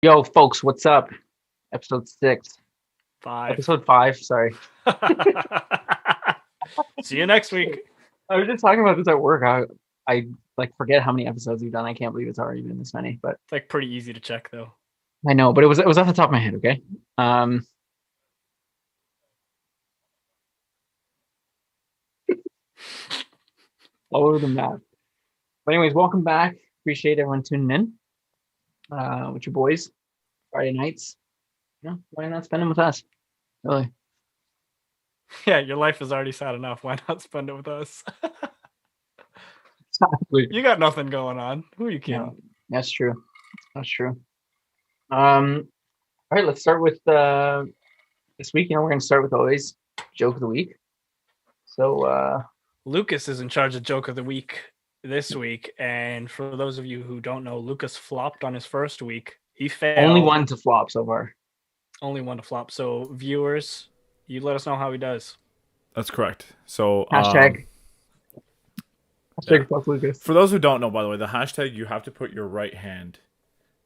Yo, folks, what's up? Episode 6. 5. Episode 5, sorry. See you next week. I was just talking about this at work. I like forget how many episodes we've done. I can't believe it's already been this many, but It's like pretty easy to check though. I know, but it was off the top of my head, okay? Um all over the map. But anyways, welcome back. Appreciate everyone tuning in. With your boys. Friday nights. Why not spend them with us? Really. Yeah, your life is already sad enough. Why not spend it with us? Exactly. You got nothing going on. Who are you kidding? No, that's true. That's true. All right, let's start with this week. We're gonna start with always joke of the week. So Lukasz is in charge of joke of the week this week, and for those of you who don't know, Lukasz flopped on his first week. He failed. only one to flop so far. Only one to flop. So viewers, you let us know how he does. That's correct. So Hashtag yeah. fuck Lukasz. For those who don't know, by the way, the hashtag, you have to put your right hand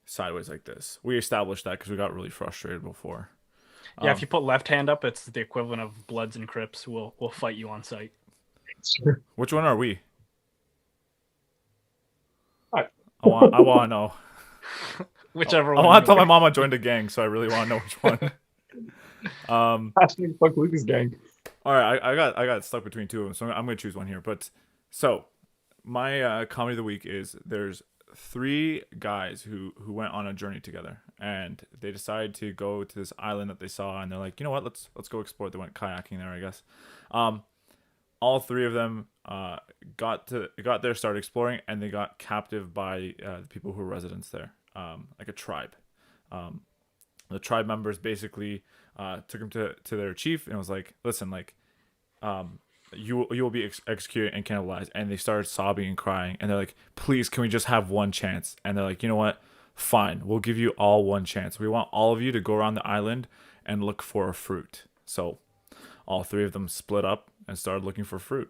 sideways like this. We established that because we got really frustrated before. Yeah, if you put left hand up, it's the equivalent of Bloods and Crips. We'll fight you on sight. Which one are we? Alright. I want to know. Whichever I one. want to tell my mom I joined a gang, so I really want to know which one. Hashtag fuck Lukasz gang. All right, I got stuck between two of them, so I'm going to choose one here. But so my comedy of the week is there's 3 guys who went on a journey together, and they decided to go to this island that they saw, and they're like, you know what, let's go explore. They went kayaking there, I guess. All 3 of them got there, started exploring, and they got captive by the people who were residents there, like a tribe. The tribe members basically took him to their chief and was like, listen, like, you will be executed and cannibalized. And they started sobbing and crying, and they're like, please, can we just have one chance? And they're like, you know what, fine, we'll give you all one chance. We want all of you to go around the island and look for a fruit. So all 3 of them split up and started looking for fruit.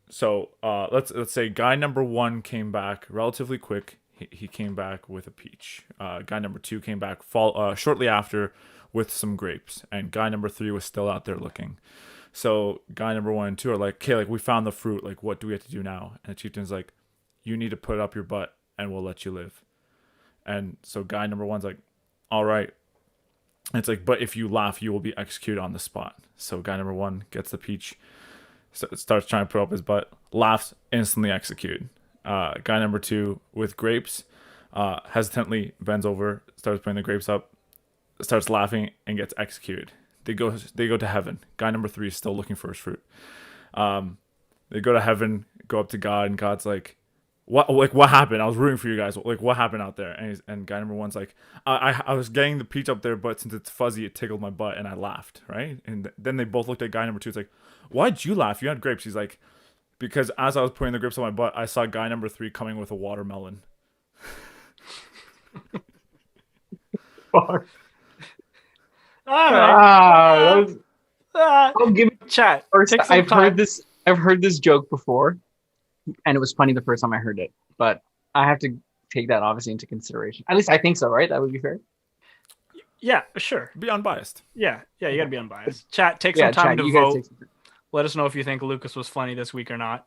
So let's say guy number 1 came back relatively quick. He came back with a peach. Guy number 2 came back shortly after with some grapes, and guy number 3 was still out there looking. So guy number 1 and 2 are like, okay, like, we found the fruit. Like, what do we have to do now? And the chieftain's like, you need to put it up your butt, and we'll let you live. And so guy number 1's like, all right. And it's like, but if you laugh, you will be executed on the spot. So guy number 1 gets the peach, starts trying to put up his butt, laughs, instantly executed. Guy number 2 with grapes hesitantly bends over, starts putting the grapes up, starts laughing, and gets executed. They go to heaven. Guy number 3 is still looking for his fruit. They go to heaven, go up to God, and God's like, what happened? I was rooting for you guys. Like, what happened out there? And guy number 1's like, I was getting the peach up there, but since it's fuzzy, it tickled my butt, and I laughed, right? And then they both looked at guy number 2. It's like, why'd you laugh? You had grapes. He's like, because as I was putting the grapes on my butt, I saw guy number 3 coming with a watermelon. Fuck. All right. I'll give it chat. first. Take some time. I've heard this joke before, and it was funny the first time I heard it. But I have to take that obviously into consideration. At least I think so, right? That would be fair. Yeah, sure. Be unbiased. Yeah, you gotta be unbiased. Chat, take some time Chad, to you guys vote. take some time. Let us know if you think Lukasz was funny this week or not.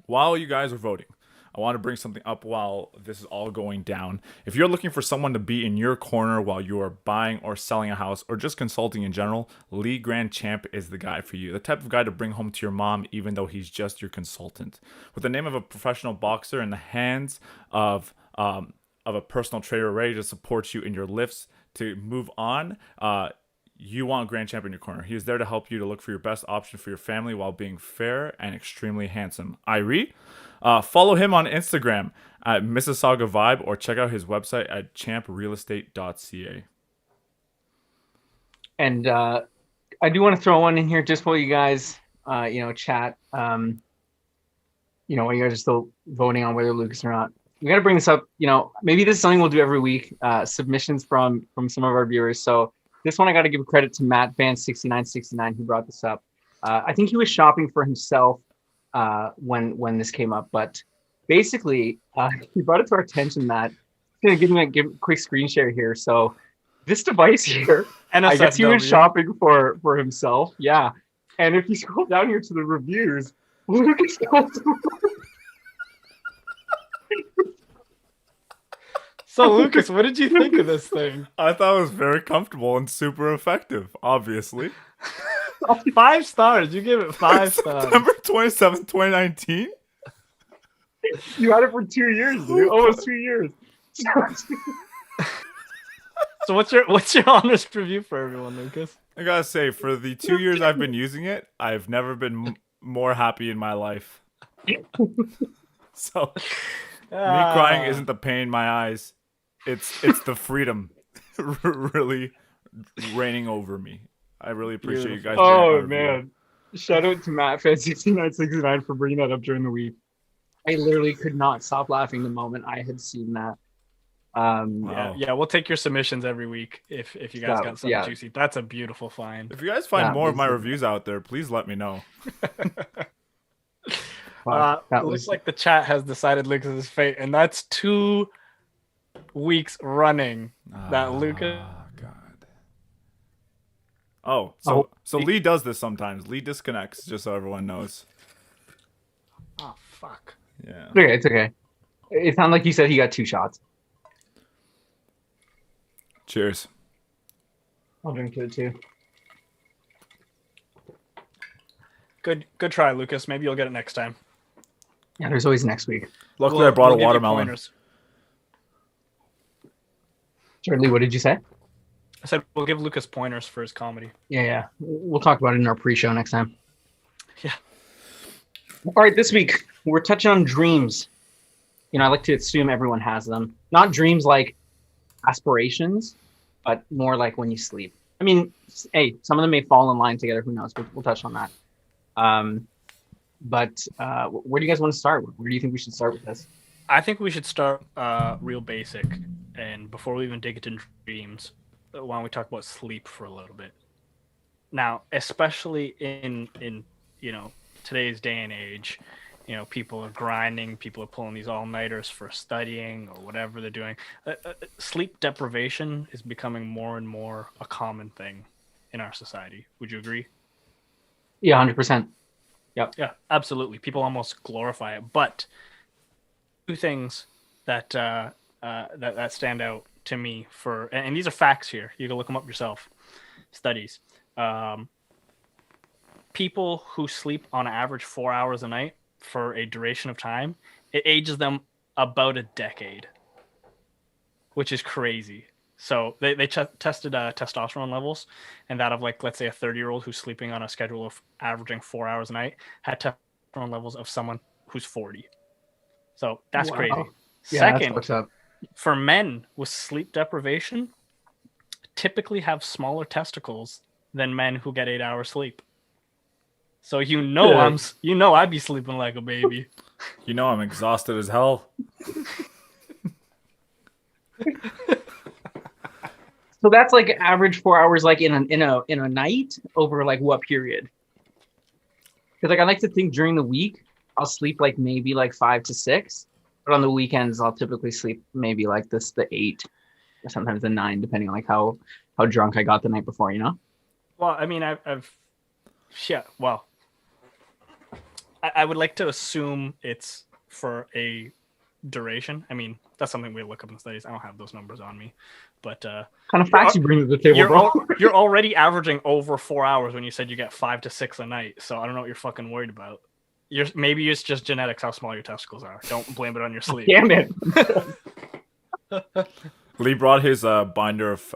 While you guys are voting, I want to bring something up while this is all going down. If you're looking for someone to be in your corner while you are buying or selling a house or just consulting in general, Lee Grand Champ is the guy for you. The type of guy to bring home to your mom even though he's just your consultant. With the name of a professional boxer in the hands of a personal trainer ready to support you in your lifts to move on, you want Grand Champ in your corner. He is there to help you to look for your best option for your family while being fair and extremely handsome. Irie? Follow him on Instagram at Mississauga Vibe or check out his website at champrealestate.ca. And I do want to throw one in here just while you guys, chat. While you guys are still voting on whether Lukasz or not. We got to bring this up. Maybe this is something we'll do every week. Submissions from some of our viewers. So this one I got to give credit to Matt Fan 6969 who brought this up. I think he was shopping for himself when this came up, but basically he brought it to our attention that gonna give a quick screen share here. So this device here, I guess he was NSFW. shopping for himself. Yeah. And if you scroll down here to the reviews, Lucas goes, So Lucas, what did you think of this thing? I thought it was very comfortable and super effective, obviously. 5 stars. You give it 5 stars. September 27th, 2019? you had it for 2 years, dude. Almost 2 years. So what's your honest review for everyone, Lucas? I gotta say, for the 2 years I've been using it, I've never been more happy in my life. So, me crying isn't the pain in my eyes. It's the freedom really reigning over me. I really appreciate you guys. Oh man. Shout out to Matt Fan 6969 for bringing that up during the week. I literally could not stop laughing the moment I had seen that. Wow. Yeah, we'll take your submissions every week if you guys got something juicy. That's a beautiful find. If you guys find more of my reviews out there, please let me know. Looks like the chat has decided Lucas's fate, and that's 2 weeks running that Lucas. God. Oh, so Lee does this sometimes. Lee disconnects, just so everyone knows. Oh fuck. Yeah. Okay, it's okay. It sounded like you said he got 2 shots. Cheers. I'll drink to it too. Good try, Lucas. Maybe you'll get it next time. Yeah, there's always next week. Luckily, I brought we'll a give you watermelon. pointers. Charlie, what did you say? I said we'll give Lucas pointers for his comedy. Yeah. We'll talk about it in our pre-show next time. Yeah. All right, this week we're touching on dreams. I like to assume everyone has them. Not dreams like aspirations, but more like when you sleep. I mean, hey, some of them may fall in line together. Who knows? We'll touch on that. But where do you guys want to start? Where do you think we should start with this? I think we should start real basic, and before we even dig into dreams, why don't we talk about sleep for a little bit? Now, especially in today's day and age, people are grinding, people are pulling these all-nighters for studying or whatever they're doing. Sleep deprivation is becoming more and more a common thing in our society. Would you agree? Yeah, 100%. Yep. Yeah, absolutely. People almost glorify it, but 2 things that that stand out to me and these are facts here. You can look them up yourself. Studies. People who sleep on average 4 hours a night for a duration of time, it ages them about a decade, which is crazy. So they tested testosterone levels, and that of let's say a 30-year-old who's sleeping on a schedule of averaging 4 hours a night had testosterone levels of someone who's 40. So that's crazy. Yeah, Second, that's up. for men with sleep deprivation, typically have smaller testicles than men who get 8 hours sleep. So I'd be sleeping like a baby. I'm exhausted as hell. So that's like average 4 hours, like in a night over like what period? Because I like to think during the week I'll sleep maybe 5 to 6, but on the weekends I'll typically sleep maybe the 8 or sometimes the 9, depending on how drunk I got the night before. Well, I mean, I would like to assume it's for a duration. I mean, that's something we look up in studies. I don't have those numbers on me, but kind of facts you bring to the table, bro. You're already averaging over 4 hours when you said you get 5 to 6 a night. So I don't know what you're fucking worried about. Maybe it's just genetics how small your testicles are. Don't blame it on your sleep. Damn it. Lee brought his binder of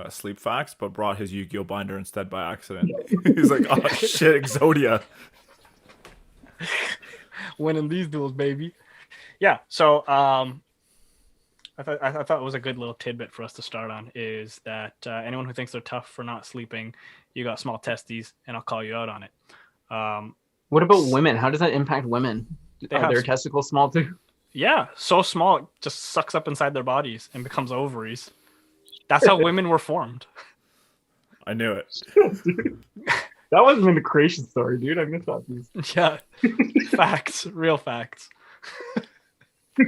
sleep facts, but brought his Yu-Gi-Oh binder instead by accident. He's like, oh shit, Exodia. Winning these duels, baby. Yeah, so I thought it was a good little tidbit for us to start on is that anyone who thinks they're tough for not sleeping, you got small testes, and I'll call you out on it. What about women? How does that impact women? Are their testicles small too? Yeah, so small it just sucks up inside their bodies and becomes ovaries. That's how women were formed. I knew it. That wasn't in the creation story, dude. I missed that piece. Yeah, facts, real facts.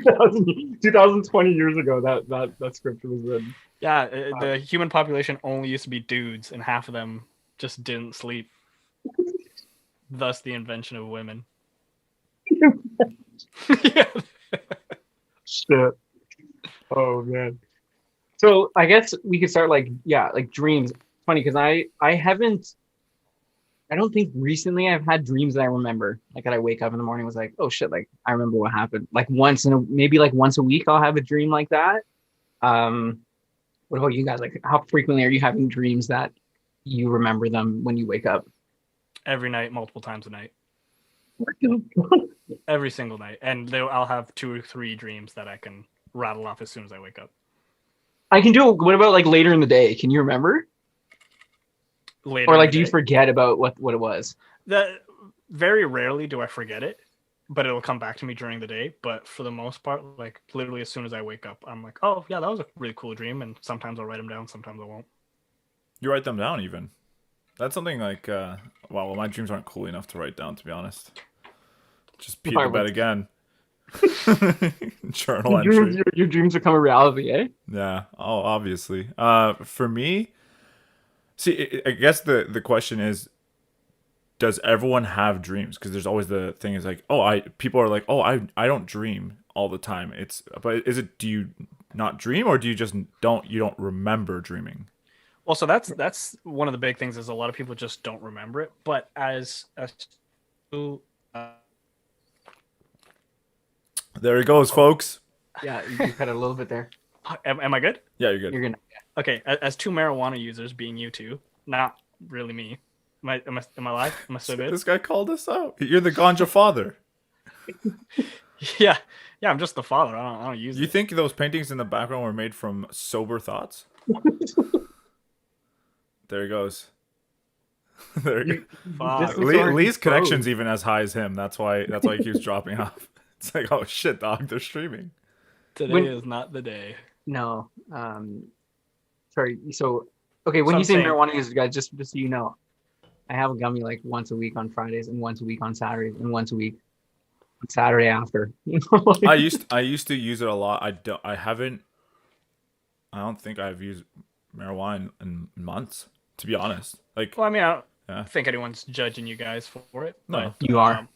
2020 years ago, that scripture was written. Yeah, the human population only used to be dudes, and half of them just didn't sleep. Thus, the invention of women. Yeah. Shit. Oh man. So I guess we could start like dreams. Funny because I haven't I don't think recently I've had dreams that I remember. Like that I wake up in the morning was like, oh shit, like I remember what happened. Like maybe like once a week I'll have a dream like that. Um, what about you guys? Like how frequently are you having dreams that you remember them when you wake up? Every night, multiple times a night. Every single night. And I'll have 2 or 3 dreams that I can rattle off as soon as I wake up. I can do it. What about like later in the day? Can you remember? Later or like do you forget about what it was? Very rarely do I forget it, but it'll come back to me during the day. But for the most part, like literally as soon as I wake up, I'm like, oh yeah, that was a really cool dream. And sometimes I'll write them down, sometimes I won't. You write them down even. That's something like well, my dreams aren't cool enough to write down, to be honest. Just pee the bed again. Journal entry. Your dreams become a reality, eh? Yeah. Oh, obviously. For me, see, I guess the question is, does everyone have dreams? Because there's always the thing is like, people are like, I don't dream all the time. But is it, do you not dream, or do you just don't remember dreaming? Well, so that's one of the big things is a lot of people just don't remember it. But as there he goes, folks. Yeah, you cut it a little bit there. Am I good? Yeah, you're good. You're gonna. Okay, as 2 marijuana users, being you two, not really me. Am I live? Am I so good? This guy called us out. You're the ganja father. Yeah, I'm just the father. I don't use it. You think those paintings in the background were made from sober thoughts? There he goes. There he goes. Lee's connection's even as high as him. That's why he keeps dropping off. It's like, oh shit, dog, they're streaming. Today is not the day. No. Sorry. So, okay, when you say marijuana users, guys, just so you know, I have a gummy like once a week on Fridays and once a week on Saturdays and once a week on Saturday after. I used to use it a lot. I don't think I've used marijuana in months, to be honest. Like, well, I mean, I don't think anyone's judging you guys for it. No, you are.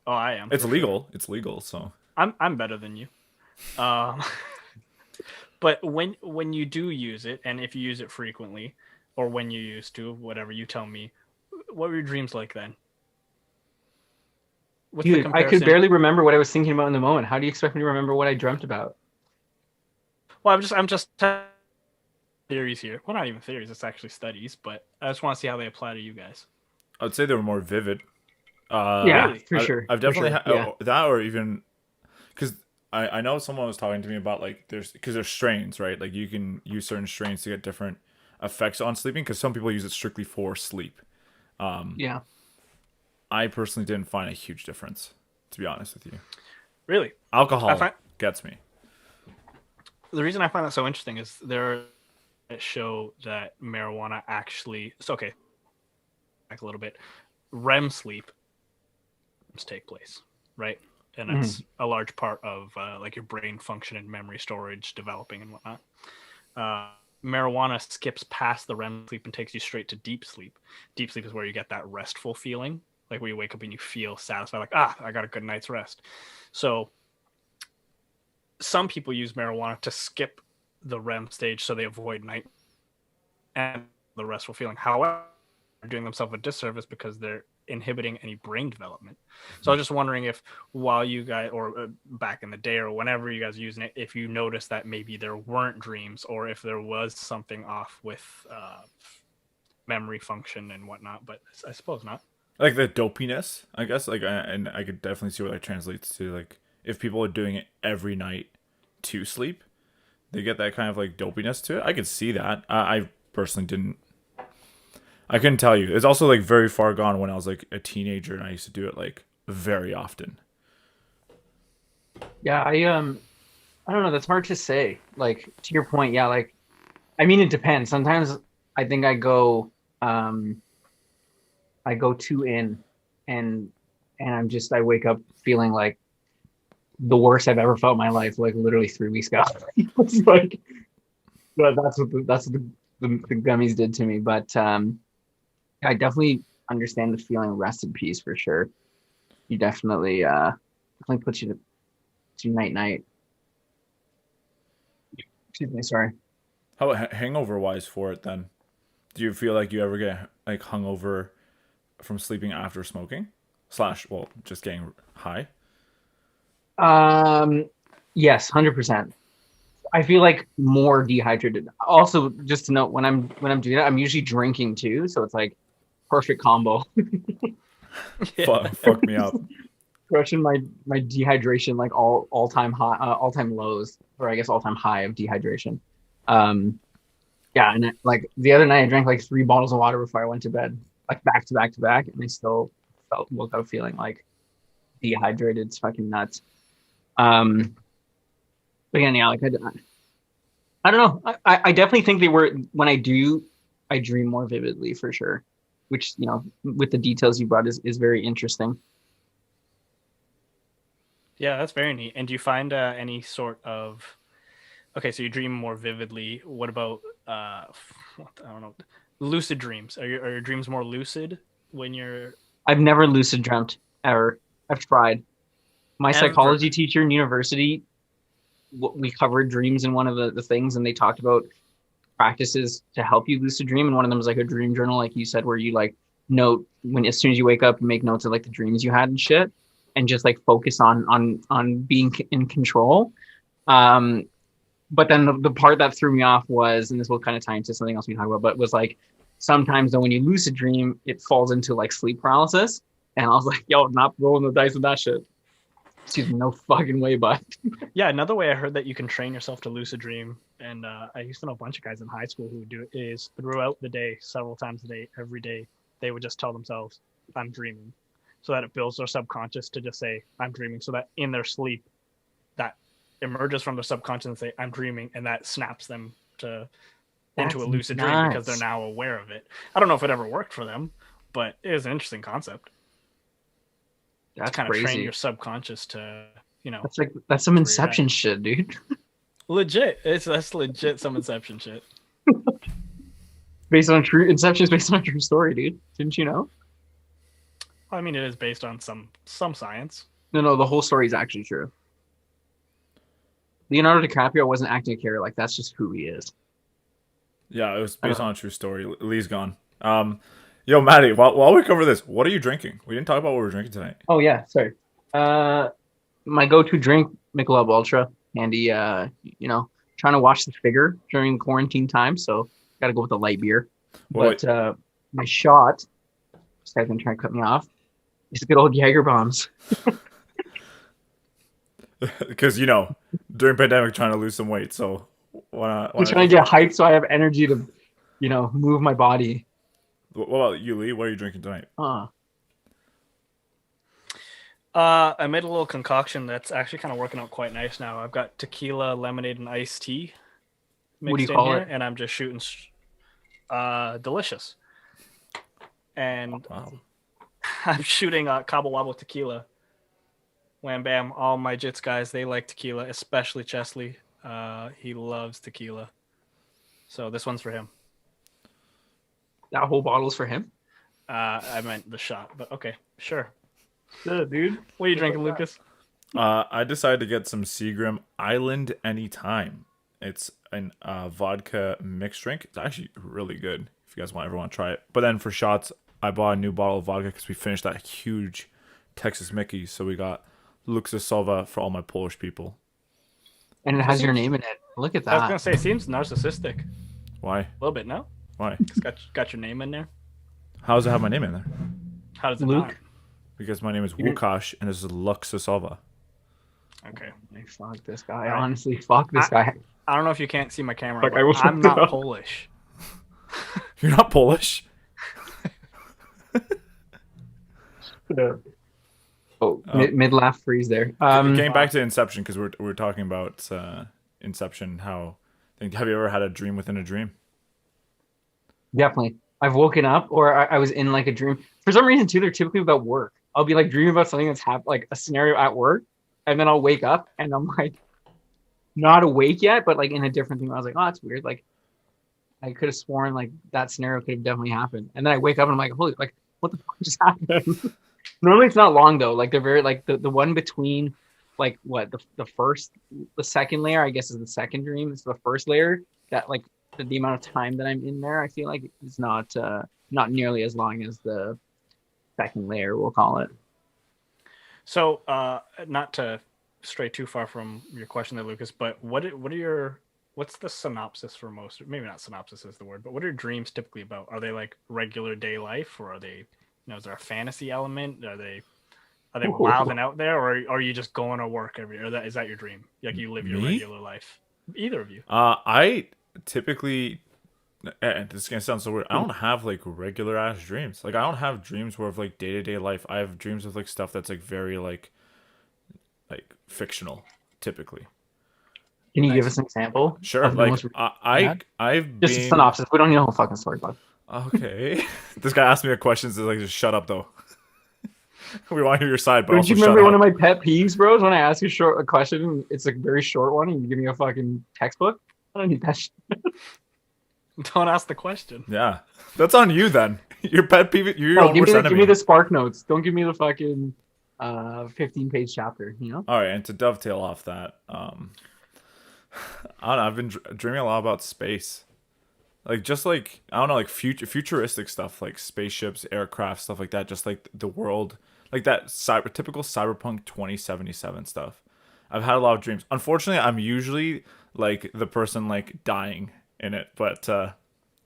I am. It's legal. Sure. It's legal. So I'm better than you. But when you do use it, and if you use it frequently, or when you used to, whatever, you tell me, what were your dreams like then? Dude, I could barely remember what I was thinking about in the moment. How do you expect me to remember what I dreamt about? Well, I'm just theories here. Well, not even theories. It's actually studies, but I just want to see how they apply to you guys. I would say they were more vivid. Yeah, really? For sure. I've definitely had that, or even because I know someone was talking to me about like there's strains, right? Like you can use certain strains to get different effects on sleeping, because some people use it strictly for sleep. Yeah. I personally didn't find a huge difference, to be honest with you. Really? Alcohol gets me. The reason I find that so interesting is there that show that marijuana actually... It's okay. Back a little bit. REM sleep take place, right? And that's a large part of like your brain function and memory storage developing and whatnot. Marijuana skips past the REM sleep and takes you straight to deep sleep. Deep sleep is where you get that restful feeling, like where you wake up and you feel satisfied, like, I got a good night's rest. So some people use marijuana to skip the REM stage so they avoid night and the restful feeling. However, they're doing themselves a disservice because they're inhibiting any brain development. So I was just wondering if while you guys, or back in the day or whenever you guys are using it, if you noticed that maybe there weren't dreams, or if there was something off with memory function and whatnot, but I suppose not. Like the dopiness, I guess, like, and I could definitely see what that translates to. Like if people are doing it every night to sleep, they get that kind of like dopiness to it. I could see that. I personally didn't. I couldn't tell you. It's also like very far gone when I was like a teenager and I used to do it like very often. Yeah, I don't know. That's hard to say. Like to your point, yeah. Like, I mean, it depends. Sometimes I think I go too in, and I wake up feeling like the worst I've ever felt in my life, like literally 3 weeks ago. It's like, but that's what the gummies did to me. But I definitely understand the feeling of rest in peace for sure. You definitely puts you to night night. Excuse me, sorry. How about hangover wise for it then? Do you feel like you ever get like hungover from sleeping after smoking? Slash, well, just getting high. Um, yes, 100%. I feel like more dehydrated. Also, just to note, when I'm doing that, I'm usually drinking too, so it's like perfect combo. Yeah. Fuck me up. Crushing my dehydration like all time high, all time lows, or I guess all time high of dehydration. Um, yeah, and like the other night, I drank like 3 bottles of water before I went to bed, like back to back to back, and I still woke up feeling like dehydrated. It's fucking nuts. Um, but again, yeah, like I don't know. I definitely think they were when I dream more vividly for sure, which with the details you brought is very interesting. Yeah, that's very neat. And do you find any sort of okay? So you dream more vividly. What about I don't know, lucid dreams? Are your dreams more lucid when you're I've never lucid dreamt ever. I've tried. My ever? psychology teacher in university, we covered dreams in one of the things, and they talked about practices to help you lucid dream. And one of them was like a dream journal, like you said, where you like note when as soon as you wake up, you make notes of like the dreams you had and shit, and just like focus on being in control. Um, but then the part that threw me off was, and this will kind of tie into something else we talk about, but was like sometimes though when you lucid dream, it falls into like sleep paralysis. And I was like, yo, not rolling the dice with that shit. Excuse me, no fucking way, bud. Yeah, another way I heard that you can train yourself to lucid dream, and I used to know a bunch of guys in high school who would do it, is throughout the day, several times a day, every day, they would just tell themselves, I'm dreaming. So that it builds their subconscious to just say, I'm dreaming. So that in their sleep, that emerges from their subconscious and say, I'm dreaming, and that snaps them into a That's lucid dream because they're nuts. now aware of it. I don't know if it ever worked for them, but it is an interesting concept to That's kind of train crazy. your subconscious to, That's some where you're at. Inception shit, dude. Legit. That's legit some Inception shit. Based on true Inception is based on a true story, dude. Didn't you know? Well, I mean, it is based on some science. No, the whole story is actually true. Leonardo DiCaprio wasn't acting a character, like that's just who he is. Yeah, it was I based don't. on a true story. Lee's gone. Yo, Matty, while we cover this, what are you drinking? We didn't talk about what we're drinking tonight. Oh yeah, sorry. Uh, my go-to drink, Michelob Ultra. Handy. Trying to watch the figure during quarantine time, so got to go with the light beer. Wait, But my shot, this guy's been trying to cut me off. Is good old Jaeger bombs. because during pandemic trying to lose some weight, so why not? Why I'm not trying to get hyped so I have energy to, move my body. what about you, Lee? What are you drinking tonight? Uh, I made a little concoction that's actually kind of working out quite nice now. I've got tequila, lemonade, and iced tea what do you mixed in call here, it? and I'm just shooting delicious. And Wow. I'm shooting Cabo Wabo tequila. Wham bam! All my Jits guys, they like tequila, especially Chesley. He loves tequila, so this one's for him. That whole bottle's for him. I meant the shot, but okay, sure. Yeah, dude. What are you drinking, Lucas? I decided to get some Seagram Island Anytime. It's an vodka mixed drink. It's actually really good if you guys ever want to try it. But then for shots, I bought a new bottle of vodka because we finished that huge Texas Mickey. So we got Lukasz for all my Polish people. And it has your name in it. Look at I was gonna that. say, it seems narcissistic. A Why? little bit, no? Why? It's got your name in there. How does it have my name in there? How does it Luke? not? Because my name is You're- Lukasz and this is Lukasz. Okay. Fuck this guy. Right. Honestly, fuck this guy. I don't know if you can't see my camera, Fuck, but I will I'm look it not up. Polish. You're not Polish? Oh, mid laugh freeze there. Getting back to Inception because we're talking about Inception. Have you ever had a dream within a dream? Definitely. I've woken up or I was in like a dream. For some reason, too, they're typically about work. I'll be like dreaming about something that's happened, like a scenario at work. and then I'll wake up and I'm like not awake yet, but like in a different thing. I was like, oh, that's weird. Like I could have sworn like that scenario could have definitely happened. And then I wake up and I'm like, holy, like what the fuck just happened? Normally it's not long though. Like they're very like the one between like what the second layer I guess is the second dream. It's the first layer that like the amount of time that I'm in there. I feel like it's not nearly as long as the second layer. We'll call it. So, not to stray too far from your question there, Lucas, but what's the synopsis for most? Maybe not synopsis is the word, but what are dreams typically about? Are they like regular day life, or are they, is there a fantasy element? Are they wilding out there, or are you just going to work is that your dream? Like you live your regular life? Either of you? I typically, and this is gonna sound so weird, I don't have like regular ass dreams. Like I don't have dreams where of like day to day life. I have dreams of like stuff that's like very like fictional, typically. Can you give us an example? Sure. Like I've just a synopsis. We don't need a whole fucking story, bud. Okay. This guy asked me a question. So like, just shut up, though. We want to hear your side, but Don't also you remember shut one up. of my pet peeves, bros? When I ask a question, it's a very short one, and you give me a fucking textbook. I don't need that shit. Don't ask the question. Yeah, that's on you then. Your pet peeve. You're your own worst enemy. Give me the spark notes. Don't give me the fucking 15-page chapter. You know. All right, and to dovetail off that, I don't know. I've been dreaming a lot about space. Like just like I don't know, like futuristic stuff, like spaceships, aircraft, stuff like that. Just like the world, like that typical cyberpunk 2077 stuff. I've had a lot of dreams. Unfortunately, I'm usually like the person like dying in it, but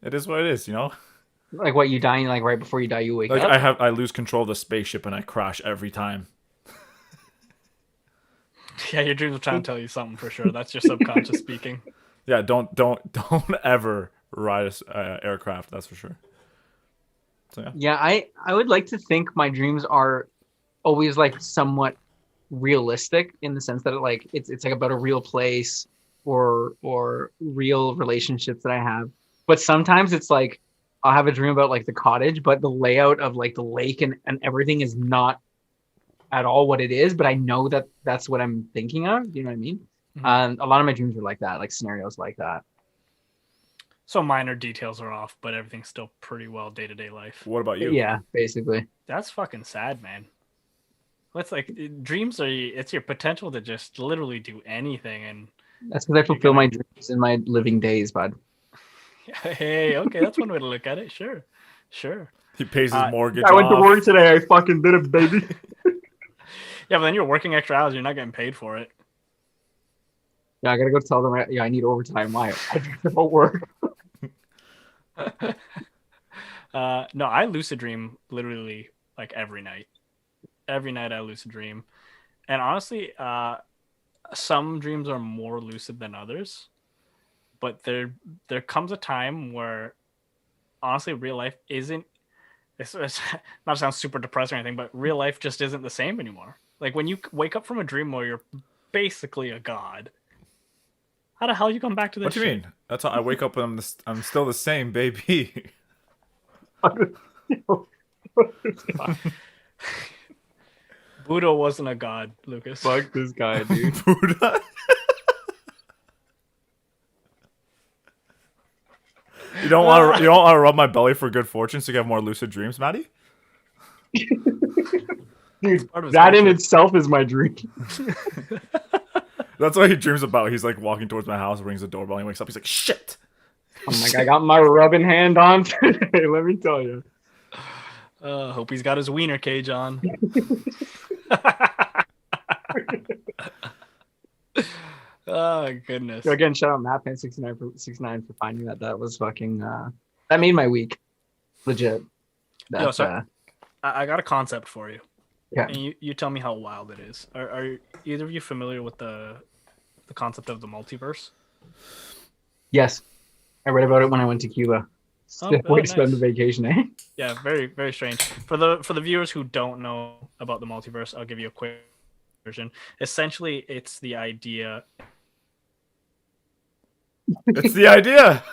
it is what it is, you know. Like what, you dying like right before you die, you wake Like up. I lose control of the spaceship and I crash every time. Yeah, your dreams are trying to tell you something for sure. That's your subconscious speaking. Yeah, don't ever ride a aircraft. That's for sure. So yeah. Yeah, I would like to think my dreams are always like somewhat realistic in the sense that it's like about a real place or real relationships that I have. But sometimes it's like I'll have a dream about like the cottage, but the layout of like the lake and everything is not at all what it is. But I know that that's what I'm thinking of. You know what I mean? Mm-hmm. A lot of my dreams are like that, like scenarios like that. So minor details are off, but everything's still pretty well day-to-day life. What about you? Yeah, basically. That's fucking sad, man. It's like dreams it's your potential to just literally do anything, and that's because I fulfill my dreams in my living days, bud. Hey, okay, that's one way to look at it. Sure. He pays his mortgage. I went to work today. I fucking did it, baby. Yeah, but then you're working extra hours. You're not getting paid for it. Yeah, I gotta go tell them. I need overtime. Why? I don't work. No, I lucid dream literally like every night. Every night I lucid dream, and honestly, some dreams are more lucid than others. But there comes a time where, honestly, real life isn't. It's not to sound super depressing or anything, but real life just isn't the same anymore. Like when you wake up from a dream where you're basically a god. How the hell you come back to this? What do you mean? That's how I wake up and I'm still the same, baby. Buddha wasn't a god, Lucas. Fuck this guy, dude. Buddha. You don't want to rub my belly for good fortune so you have more lucid dreams, Matty? Dude, that in itself is my dream. That's what he dreams about. He's like walking towards my house, rings the doorbell, and he wakes up. He's like, shit. Oh my god, I got my rubbing hand on today. Let me tell you. Hope he's got his wiener cage on. Oh goodness. So again, shout out MattPan69 for finding that. That was fucking that made my week. Legit. Yo, so I got a concept for you. Yeah. And you tell me how wild it is. Are either of you familiar with the concept of the multiverse? Yes. I read about it when I went to Cuba. Way to spend the vacation, eh? Yeah, very, very strange. For the viewers who don't know about the multiverse, I'll give you a quick version. Essentially, it's the idea. It's the idea.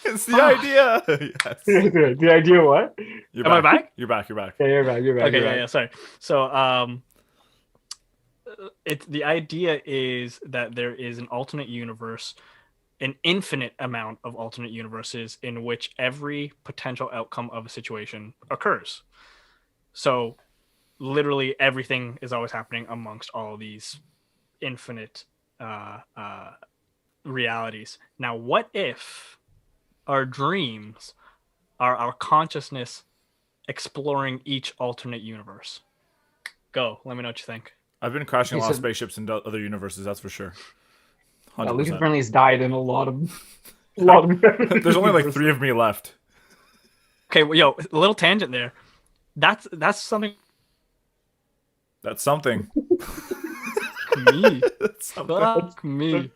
It's the idea. Yes. The idea what? Am I back? You're back. Yeah, you're back. Okay, yeah. Sorry. So, the idea is that there is an alternate universe, an infinite amount of alternate universes in which every potential outcome of a situation occurs. So literally everything is always happening amongst all these infinite uh, uh, realities. Now, what if our dreams are our consciousness exploring each alternate universe? Go. Let me know what you think. I've been crashing a You lot of said spaceships in other universes, that's for sure. Lucas 100%. Burnley's died in a lot of There's only like 3 of me left. Okay, well, yo, a little tangent there. That's something. That's something. Me. That's something. Fuck me.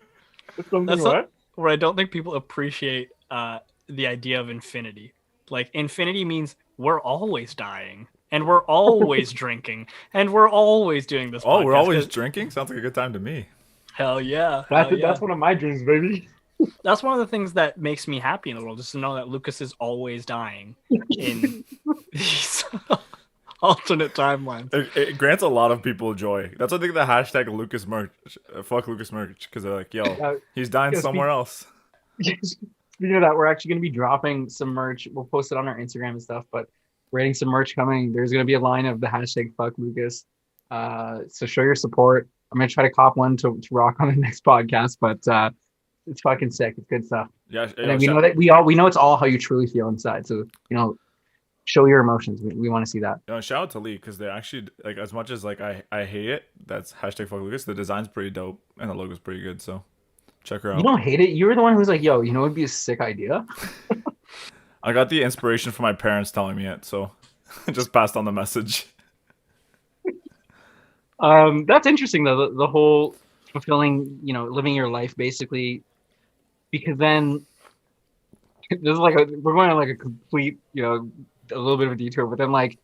Something That's what? where I don't think people appreciate the idea of infinity. Like, infinity means we're always dying, and we're always drinking, and we're always doing this. Oh, we're podcast. always drinking? Sounds like a good time to me. Hell yeah. That's one of my dreams, baby. That's one of the things that makes me happy in the world, just to know that Lucas is always dying in these alternate timelines. It grants a lot of people joy. That's why I think the hashtag Lucas merch, fuck Lucas merch, because they're like, yo, he's dying somewhere else. Speaking of that, we're actually going to be dropping some merch. We'll post it on our Instagram and stuff, but we're getting some merch coming. There's going to be a line of the hashtag fuck Lucas. So show your support. I'm going to try to cop one to rock on the next podcast, but it's fucking sick. It's good stuff. Yeah, And we know that we know it's all how you truly feel inside. So, show your emotions. We want to see that. Shout out to Lee, because they actually, like, as much as like I hate it, that's hashtag fuck Lucas. The design's pretty dope and the logo's pretty good. So check her out. You don't hate it. You were the one who's like, yo, it'd be a sick idea. I got the inspiration from my parents telling me it, so I just passed on the message. That's interesting though. The whole fulfilling, living your life basically, because then this is we're going on like a complete, a little bit of a detour, but then like,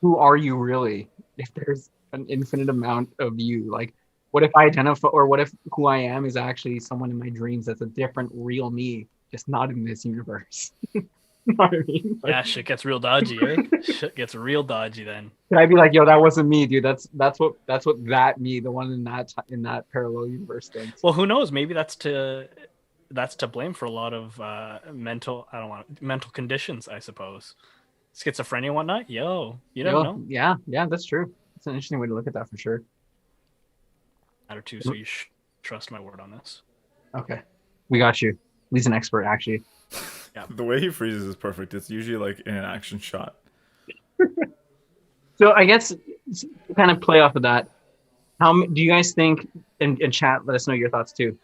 who are you really? If there's an infinite amount of you, like, what if I identify, or what if who I am is actually someone in my dreams that's a different, real me, just not in this universe? You know what I mean? Yeah, shit gets real dodgy, eh? Shit gets real dodgy then. Can I be like, yo, that wasn't me, dude? That's what that me, the one in that parallel universe thinks. Well, who knows? Maybe that's to blame for a lot of mental conditions, I suppose. Schizophrenia and whatnot. Yo, you don't know. Yeah, that's true. It's an interesting way to look at that for sure. Matter too, so you trust my word on this. Okay, we got you. He's an expert, actually. Yeah. The way he freezes is perfect. It's usually like in an action shot. So I guess to kind of play off of that, how do you guys think? And chat, let us know your thoughts too.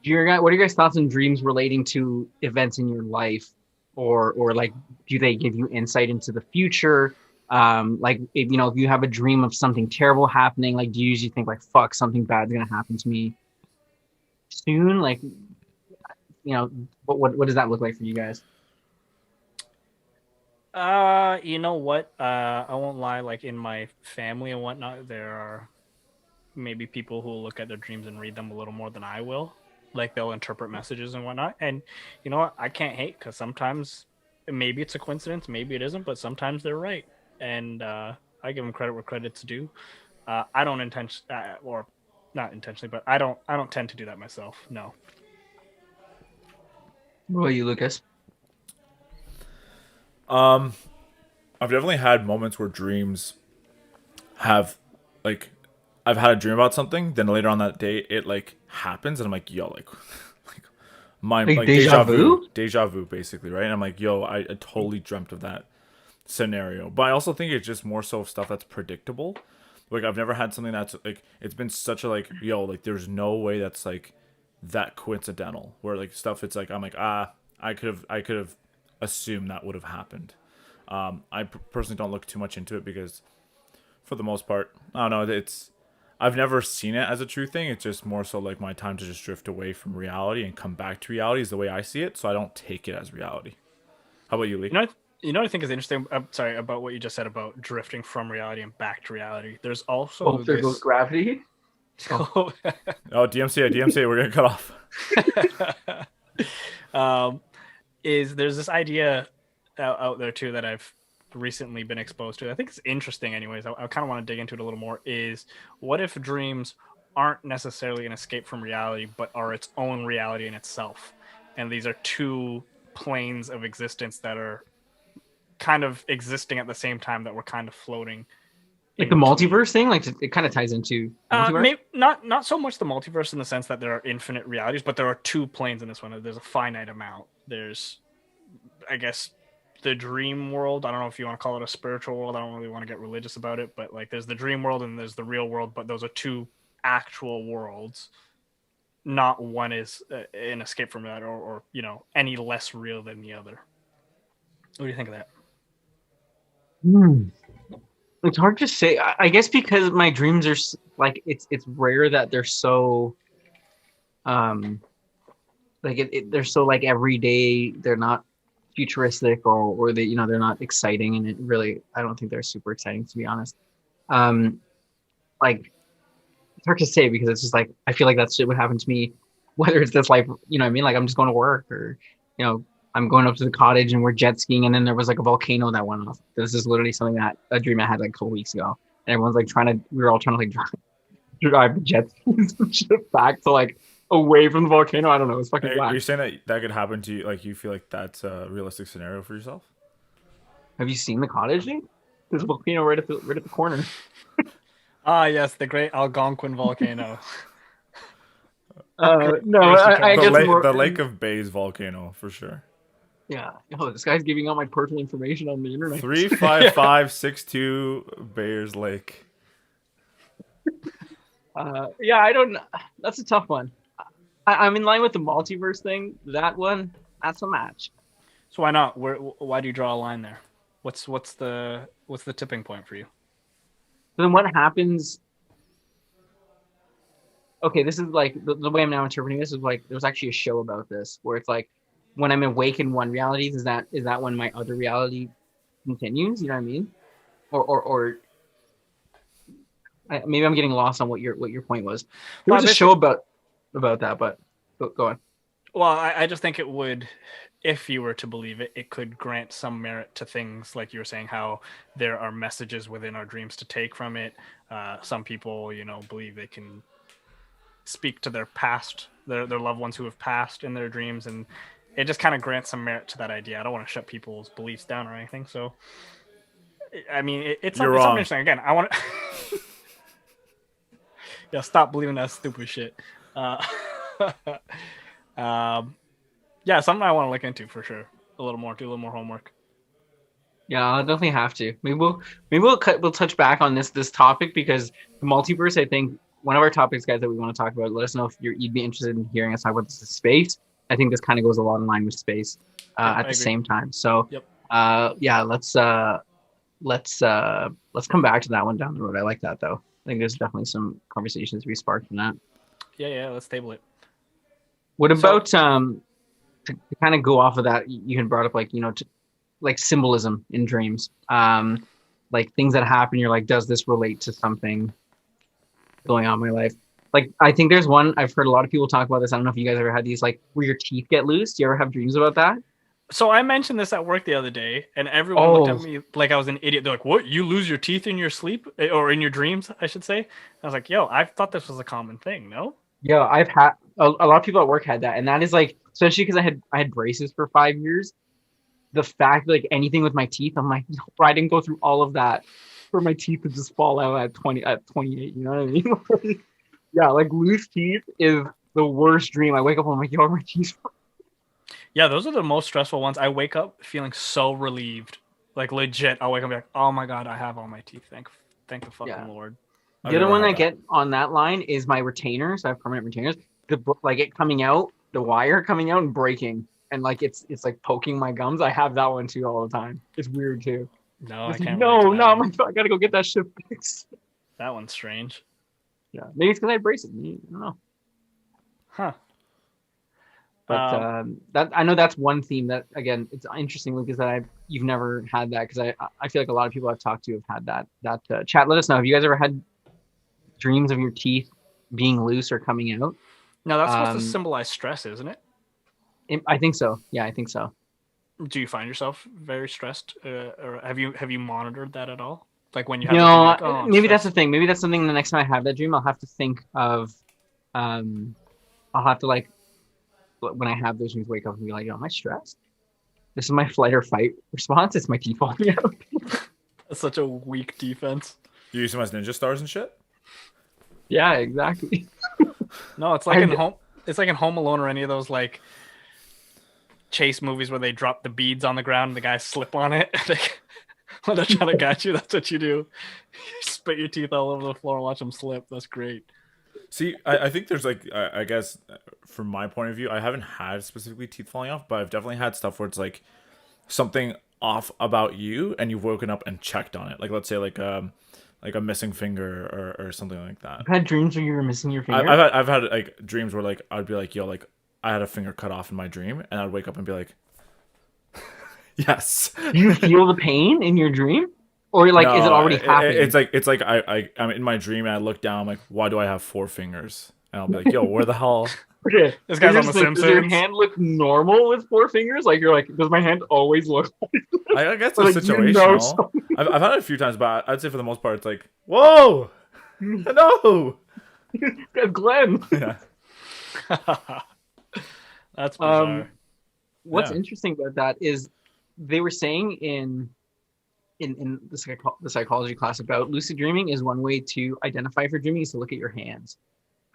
What are your guys' thoughts on dreams relating to events in your life, or like, do they give you insight into the future? Like, if you have a dream of something terrible happening, like, do you usually think like, fuck, something bad's gonna happen to me soon? Like, what does that look like for you guys? You know what? I won't lie. Like, in my family and whatnot, there are maybe people who will look at their dreams and read them a little more than I will. Like, they'll interpret messages and whatnot. And you know what? I can't hate, because sometimes maybe it's a coincidence, maybe it isn't, but sometimes they're right. And I give them credit where credit's due. I don't or not intentionally, but I don't tend to do that myself. No. What about you, Lucas? I've definitely had moments where dreams have, like, I've had a dream about something, then later on that day it like happens, and I'm like, yo, like mind, like deja vu, basically, right? And I'm like, yo, I totally dreamt of that scenario. But I also think it's just more so stuff that's predictable. Like, I've never had something that's like, it's been such a like, yo, like, there's no way that's like that coincidental, where like stuff, it's like, I'm like, I could have assumed that would have happened. I personally don't look too much into it, because for the most part, I don't know, I've never seen it as a true thing. It's just more so like my time to just drift away from reality and come back to reality is the way I see it, so I don't take it as reality. How about you, Lee? You know what I think is interesting? I'm sorry, about what you just said about drifting from reality and back to reality. There's also there goes gravity. Oh, DMCA, we're gonna cut off. There's this idea out there too that I've recently been exposed to. I think it's interesting, anyways. I kind of want to dig into it a little more. Is what if dreams aren't necessarily an escape from reality, but are its own reality in itself? And these are two planes of existence that are kind of existing at the same time, that we're kind of floating Like in the between. multiverse thing, like it kind of ties into multiverse. Maybe not so much the multiverse in the sense that there are infinite realities, but there are two planes in this one. There's a finite amount. There's, I guess, the dream world. I don't know if you want to call it a spiritual world. I don't really want to get religious about it, but like there's the dream world and there's the real world, but those are two actual worlds. Not one is an escape from that, or any less real than the other. What do you think of that? Hmm. It's hard to say. I guess because my dreams are like it's rare that they're so like they're so like every day. They're not futuristic or they they're not exciting, and it really I don't think they're super exciting, to be honest. Um, like it's hard to say because it's just like I feel like that shit would happen to me, whether it's this life, what I mean? Like I'm just going to work, or I'm going up to the cottage and we're jet skiing, and then there was like a volcano that went off. This is literally something that a dream I had like a couple weeks ago, and everyone's like we were all trying to like drive the jet skis and shit back to like away from the volcano. I don't know. It's fucking Are black. you saying that could happen to you? Like you feel like that's a realistic scenario for yourself? Have you seen the cottage, dude? There's a volcano right at the corner. Ah, yes, the great Algonquin volcano. No, Here's I The guess lake, more. the Lake of Bays volcano for sure. Yeah. Oh, this guy's giving out my personal information on the internet. 35562 Bayers Lake. Yeah, I don't know. That's a tough one. I'm in line with the multiverse thing. That one, that's a match. So why not? Why do you draw a line there? What's the tipping point for you? So then what happens? Okay, this is like the way I'm now interpreting this is like there's actually a show about this where it's like when I'm awake in one reality, is that when my other reality continues? You know what I mean? Or maybe I'm getting lost on what your point was. There was a show about that, but go on. Well, I just think it would, if you were to believe it, it could grant some merit to things like you were saying, how there are messages within our dreams to take from it. Some people, believe they can speak to their past, their loved ones who have passed in their dreams, and it just kind of grants some merit to that idea. I don't want to shut people's beliefs down or anything. So, I mean, it's something interesting. Again, I want to... Yeah, stop believing that stupid shit. Yeah, something I want to look into for sure. A little more, do a little more homework. Yeah, I'll definitely have to. Maybe we'll touch back on this topic because the multiverse, I think, one of our topics, guys, that we want to talk about. Let us know if you'd be interested in hearing us talk about this space. I think this kind of goes a lot in line with space at the same time. So, yep. Yeah, let's come back to that one down the road. I like that though. I think there's definitely some conversations to be sparked from that. Yeah, let's table it. What about to kind of go off of that? You had brought up like like symbolism in dreams, like things that happen. You're like, does this relate to something going on in my life? Like, I think there's one I've heard a lot of people talk about this. I don't know if you guys ever had these, like where your teeth get loose. Do you ever have dreams about that? So I mentioned this at work the other day, and everyone looked at me like I was an idiot. They're like, "What? You lose your teeth in your sleep, or in your dreams?" I should say. I was like, "Yo, I thought this was a common thing." No. Yeah, I've had a lot of people at work had that, and that is like, especially because I had braces for 5 years. The fact like anything with my teeth, I'm like, no, I didn't go through all of that for my teeth to just fall out at 28. You know what I mean? Yeah, like loose teeth is the worst dream. I wake up, I'm like, yo, my teeth. Yeah, those are the most stressful ones. I wake up feeling so relieved, like legit. I'll wake up and be like, oh my god, I have all my teeth. Thank the fucking Lord. The other one I get on that line is my retainers. I have permanent retainers. Like it coming out, the wire coming out and breaking, and like it's like poking my gums. I have that one too all the time. It's weird too. No, I can't. No, I gotta go get that shit fixed. That one's strange. Yeah, maybe it's because I had braces. I don't know. Huh. But that I know that's one theme that again it's interesting because you've never had that because I feel like a lot of people I've talked to have had that. Chat, let us know. Have you guys ever had dreams of your teeth being loose or coming out? No, that's supposed to symbolize stress, isn't it? I think so. Yeah, I think so. Do you find yourself very stressed, or have you monitored that at all? Like when you You have the dream, know, like, oh, I'm maybe that's the stressed. thing. Maybe that's something the next time I have that dream, I'll have to think of, um, I'll have to like, when I have those dreams, wake up and be like, am I stressed? This is my flight or fight response. It's my default. Yeah. That's such a weak defense. You use them as ninja stars and shit. Yeah, exactly. No, it's like in home. It's like in Home Alone or any of those like chase movies where they drop the beads on the ground and the guys slip on it. When they're trying to catch you, that's what you do. You spit your teeth all over the floor and watch them slip. That's great. See, I think there's like, I guess from my point of view, I haven't had specifically teeth falling off, but I've definitely had stuff where it's like something off about you and you've woken up and checked on it. Like, let's say like a missing finger or something like that. I've had dreams where you were missing your finger. I've had like dreams where like I'd be like, yo, like I had a finger cut off in my dream, and I'd wake up and be like, yes. Do you feel the pain in your dream, or like is it No, already happening? It's like I'm in my dream and I look down, I'm like, why do I have 4 fingers? And I'll be like, yo, where the hell? Okay, This guy's on The does your Simpsons. hand look normal with 4 fingers? Like you're like, does my hand always look? I guess Like, it's you know situational. something. I've had it a few times, but I'd say for the most part, it's like, whoa, no. Glenn. Yeah. That's bizarre. What's Yeah. interesting about that is they were saying in the psychology class about lucid dreaming is one way to identify if you're dreaming is to look at your hands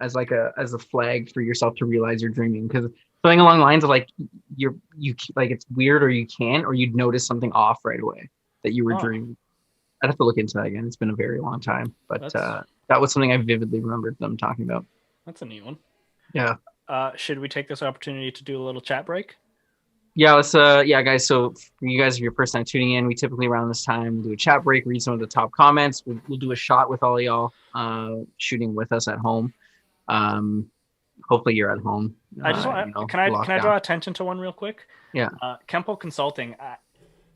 as like a flag for yourself to realize you're dreaming, because something along the lines of like you like it's weird or you can't or you'd notice something off right away that you were Oh. dreaming. I'd have to look into that again. It's been a very long time, but That's- that was something I vividly remembered them talking about. That's a neat one. Yeah. Should we take this opportunity to do a little chat break? Yeah, let's yeah, guys. So for you guys, if you're first time tuning in, we typically around this time do a chat break, read some of the top comments. We'll do a shot with all of y'all shooting with us at home. Hopefully you're at home. I just want. Can I draw attention to one real quick? Yeah. Kempo Consulting.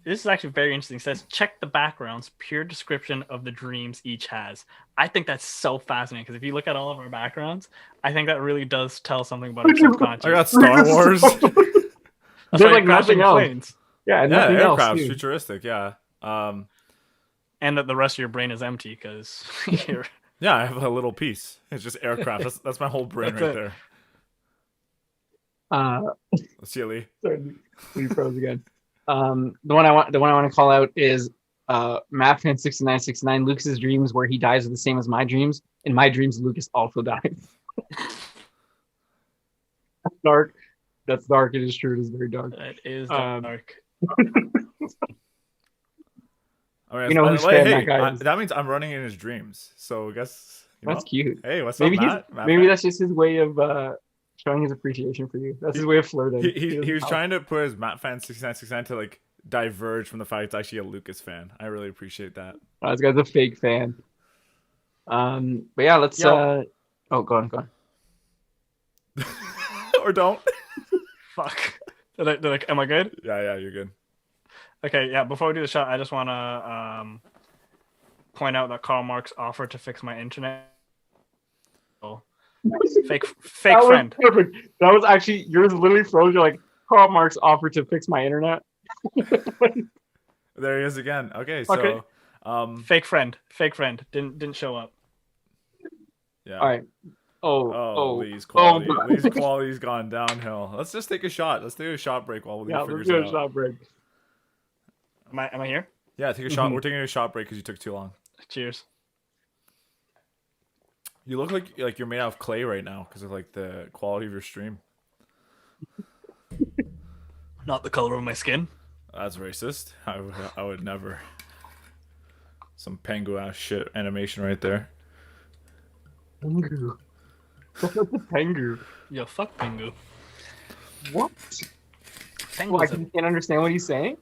This is actually very interesting. It says check the backgrounds, pure description of the dreams each has. I think that's so fascinating because if you look at all of our backgrounds, I think that really does tell something about our subconscious. I got Star Wars. That's There's why like crashing nothing else. planes. Yeah, Yeah, nothing else. aircraft, too. futuristic. Yeah. And that the rest of your brain is empty because you're. Yeah, I have a little piece. It's just aircraft. That's my whole brain That's right it. there. Silly. Sorry, we froze again. The one I want to call out is Mathman6969. Lucas's dreams where he dies are the same as my dreams. In my dreams, Lucas also dies. That's dark. That's dark. It is true. It is very dark. That is Um, dark. I mean, You know by whose the way, fan hey, that guy is. that means I'm running in his dreams. So I guess That's cute. Hey, what's Maybe up, Matt? maybe that's just his way of showing his appreciation for you. That's his way of flirting. He was trying to put his Matt fan 6969 to like diverge from the fact it's actually a Lucas fan. I really appreciate that. Oh, this guy's a fake fan. But yeah, let's. Yo. Oh, go on. Or don't. Fuck. Am I good? Yeah, you're good. Okay, yeah. Before we do the shot, I just want to point out that Karl Marx offered to fix my internet. Oh, fake That was friend. perfect. That was actually yours. Literally froze. You're like, Karl Marx offered to fix my internet. There he is again. Okay, so Okay. Fake friend. Didn't show up. yeah. All right. Lee's quality's gone downhill. Let's just take a shot. Let's take a shot break while Lee Yeah, figures let's do it a out. shot break. Am I here? Yeah, take a shot. We're taking a shot break because you took too long. Cheers. You look like you're made out of clay right now because of like the quality of your stream. Not the color of my skin. That's racist. I would never. Some Pengu ass shit animation right there. Pengu. What's the Pengu? Yo, fuck Pingu. What? Pingu's Like, you can't understand what he's saying?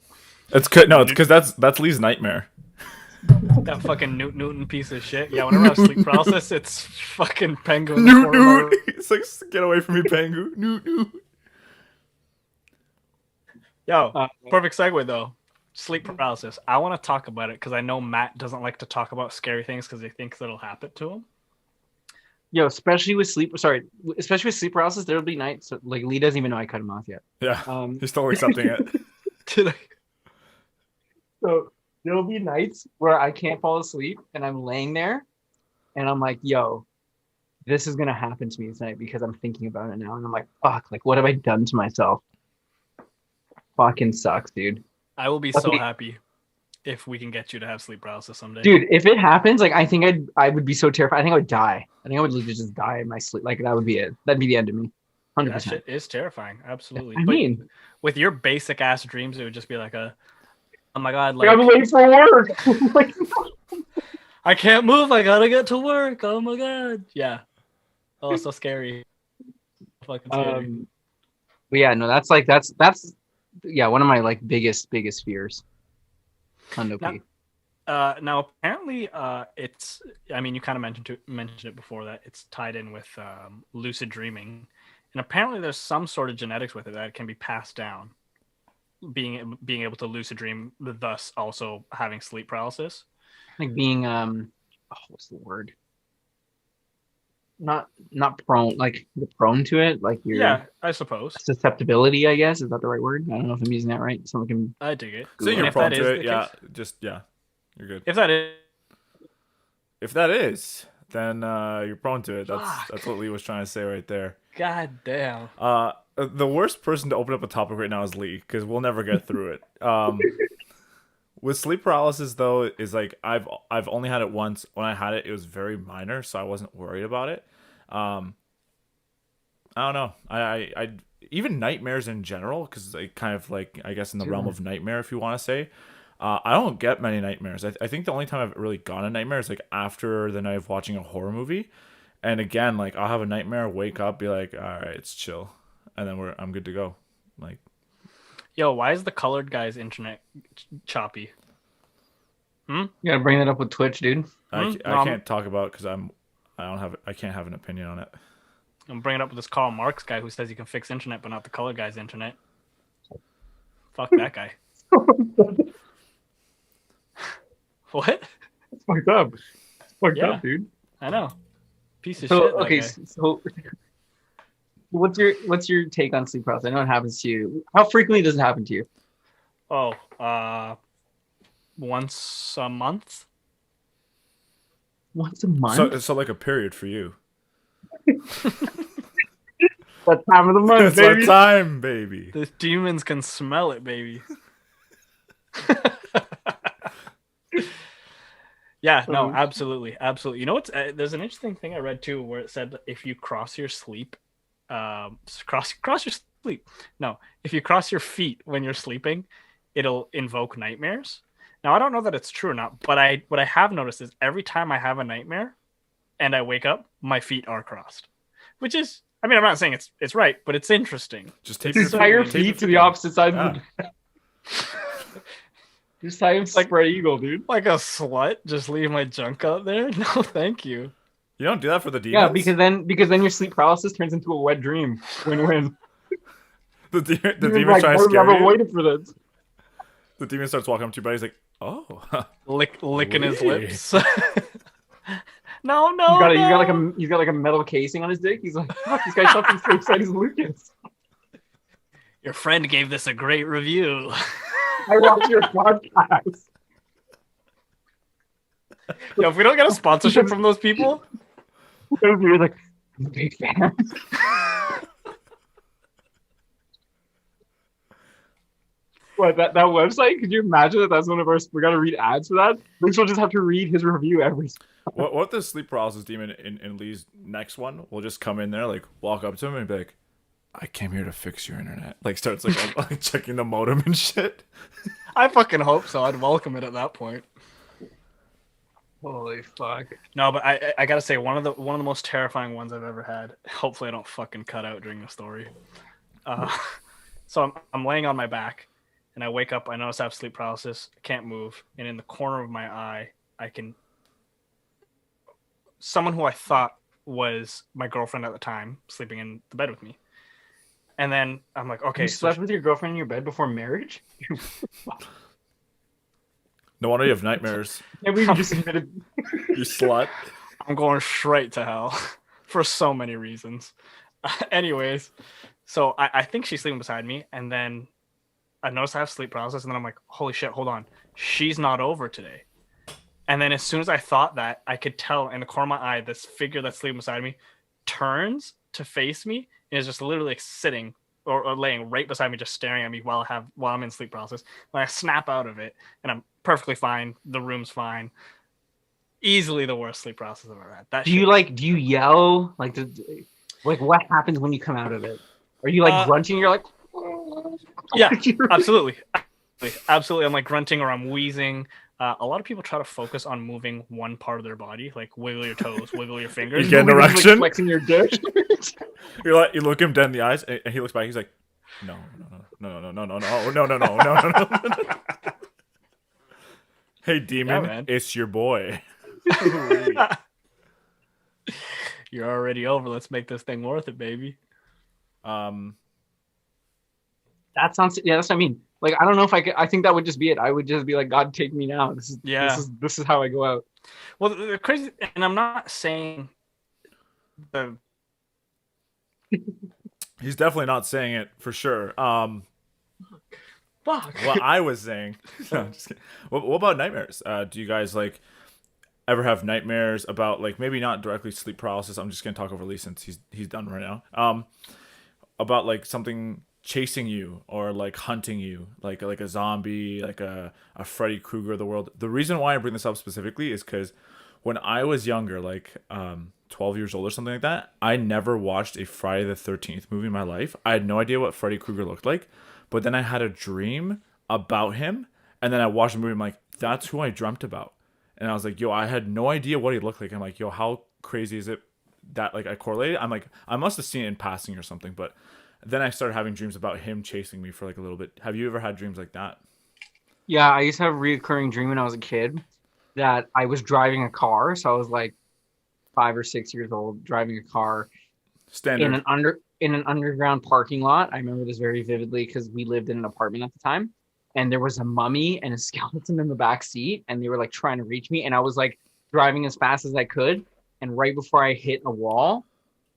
It's because that's Lee's nightmare. that fucking Newton piece of shit. Yeah, whenever I have sleep paralysis, it's fucking Pengu in the corner of my room. It's like, get away from me, Pengu. Newt. Yo, perfect segue though. Sleep paralysis. I want to talk about it because I know Matt doesn't like to talk about scary things because he thinks it'll happen to him. Yo, especially with sleep paralysis, there'll be nights like Lee doesn't even know I cut him off yet. Yeah, Um, he's still accepting it. Did I? So there'll be nights where I can't fall asleep and I'm laying there and I'm like, yo, this is gonna happen to me tonight because I'm thinking about it now. And I'm like, fuck, like what have I done to myself? Fucking sucks, dude. I will be so Okay. happy if we can get you to have sleep paralysis someday. Dude, if it happens, like I think I would be so terrified. I think I would die. I think I would literally just die in my sleep. Like that would be it. That'd be the end of me. That 100%. shit is terrifying. Absolutely. I But mean, with your basic ass dreams, it would just be like a, oh my god, I'm like late for work. Like, I can't move. I gotta get to work. Oh my god. Yeah. Oh, so scary. Fucking scary. but yeah, no, that's yeah, one of my like biggest fears. Hundo P. Now apparently, it's. I mean, you kind of mentioned it before that it's tied in with lucid dreaming, and apparently there's some sort of genetics with it that can be passed down. Being able to lucid dream, thus also having sleep paralysis. Like being what's the word? Not prone, like you're prone to it, like your Yeah, I suppose. susceptibility, I guess. Is that the right word? I don't know if I'm using that right. Someone can. I dig it. So And you're if prone that to is it, the yeah. case- Just yeah, you're good. If that is, If that is, then you're prone to it. Fuck. That's what Lee was trying to say right there. god damn. The worst person to open up a topic right now is Lee because we'll never get through it. With sleep paralysis though, is like I've only had it once. When I had it, it was very minor, so I wasn't worried about it. I don't know. I even nightmares in general, because like kind of like I guess in the realm of nightmare, if you want to say. I don't get many nightmares. I think the only time I've really gotten a nightmare is like after the night of watching a horror movie, and again like I'll have a nightmare, wake up, be like, all right, it's chill, and then I'm good to go. Like, Yo, why is the colored guy's internet choppy? You gotta bring that up with Twitch, dude. I No, can't talk about it because I can't have an opinion on it. I'm bringing up with this Karl Marx guy who says he can fix internet, but not the colored guy's internet. Fuck that guy. What? It's fucked up. It's fucked Yeah. up, dude. I know. Piece of So shit. that okay, guy. so what's your take on sleep paralysis? I know it happens to you. How frequently does it happen to you? Oh, once a month. Once a month. So like a period for you. That time of the month, It's our baby. time, baby. The demons can smell it, baby. Yeah, no, absolutely, absolutely. You know what's there's an interesting thing I read too, where it said that if you cross your sleep, cross your sleep. No, if you cross your feet when you're sleeping, it'll invoke nightmares. Now I don't know that it's true or not, but what I have noticed is every time I have a nightmare, and I wake up, my feet are crossed, which is. I mean, I'm not saying it's right, but it's interesting. Just tape Just tie your tape feet to your the opposite side. Yeah. Of the... Just tie him Like- spread eagle, dude. Like a slut, just leave my junk out there? No, thank you. You don't do that for the demons. Yeah, because then your sleep paralysis turns into a wet dream. Win-win. the You're demon like, tries to I've scare never you. waited for this. The demon starts walking up to your body. He's like, "Oh, Licking his Weird. lips. No, He's got like a metal casing on his dick. He's like, fuck, this guy's something so excited as Lucas. Your friend gave this a great review. I watch your podcast. Yo, if we don't get a sponsorship from those people, You're like, I'm a big fan. What, that website? Could you imagine that that's one of our... We got to read ads for that? Lucas will just have to read his review every... what if the sleep paralysis demon in Lee's next one will just come in there, like walk up to him and be like, I came here to fix your internet. Like starts like checking the modem and shit. I fucking hope so. I'd welcome it at that point. Holy fuck. No, but I gotta say one of the most terrifying ones I've ever had. Hopefully, I don't fucking cut out during the story. So I'm laying on my back, and I wake up. I notice I have sleep paralysis. I can't move, and in the corner of my eye, I can. Someone who I thought was my girlfriend at the time sleeping in the bed with me, and then I'm like, okay, You so slept with your girlfriend in your bed before marriage? No wonder you have nightmares. Maybe you just admitted... You slut. I'm going straight to hell for so many reasons. Anyways, so I think she's sleeping beside me, and then I notice I have sleep paralysis, and then I'm like, holy shit, hold on, she's not over today. And then as soon as I thought that, I could tell in the corner of my eye, this figure that's sleeping beside me turns to face me and is just literally like sitting or laying right beside me, just staring at me while I'm in sleep paralysis. When I snap out of it, and I'm perfectly fine, the room's fine. Easily the worst sleep paralysis I've ever had. That Do you yell? Like what happens when you come out of it? Are you like grunting? You're like, yeah, absolutely. Absolutely. I'm like grunting or I'm wheezing. A lot of people try to focus on moving one part of their body, like wiggle your toes, wiggle your fingers. You get an erection? Like flexing your dick. You look him dead in the eyes, and he looks back. He's like, no. Hey, demon, yeah, it's your boy. You're already over. Let's make this thing worth it, baby. That sounds. Yeah, that's what I mean. Like, I don't know if I could. I think that would just be it. I would just be like, God, take me now. This is how I go out. Well, the crazy, and I'm not saying the. He's definitely not saying it for sure. Fuck. What I was saying. No, I'm just kidding. What about nightmares? Do you guys like ever have nightmares about, like, maybe not directly sleep paralysis? I'm just gonna talk over Lee since he's done right now. About like something chasing you or like hunting you, like a zombie, like a Freddy Krueger of the world. The reason why I bring this up specifically is because when I was younger, like 12 years old or something like that, I never watched a Friday the 13th movie in my life. I had no idea what Freddy Krueger looked like, but then I had a dream about him, and then I watched the movie. I'm like, that's who I dreamt about. And I was like, yo, I had no idea what he looked like. I'm like, yo, how crazy is it that like I correlated? I'm like, I must have seen it in passing or something, but then I started having dreams about him chasing me for like a little bit. Have you ever had dreams like that? Yeah, I used to have a reoccurring dream when I was a kid that I was driving a car. So I was like 5 or 6 years old, driving a car Standard. in an underground parking lot. I remember this very vividly because we lived in an apartment at the time, and there was a mummy and a skeleton in the back seat, and they were like trying to reach me, and I was like driving as fast as I could, and right before I hit a wall,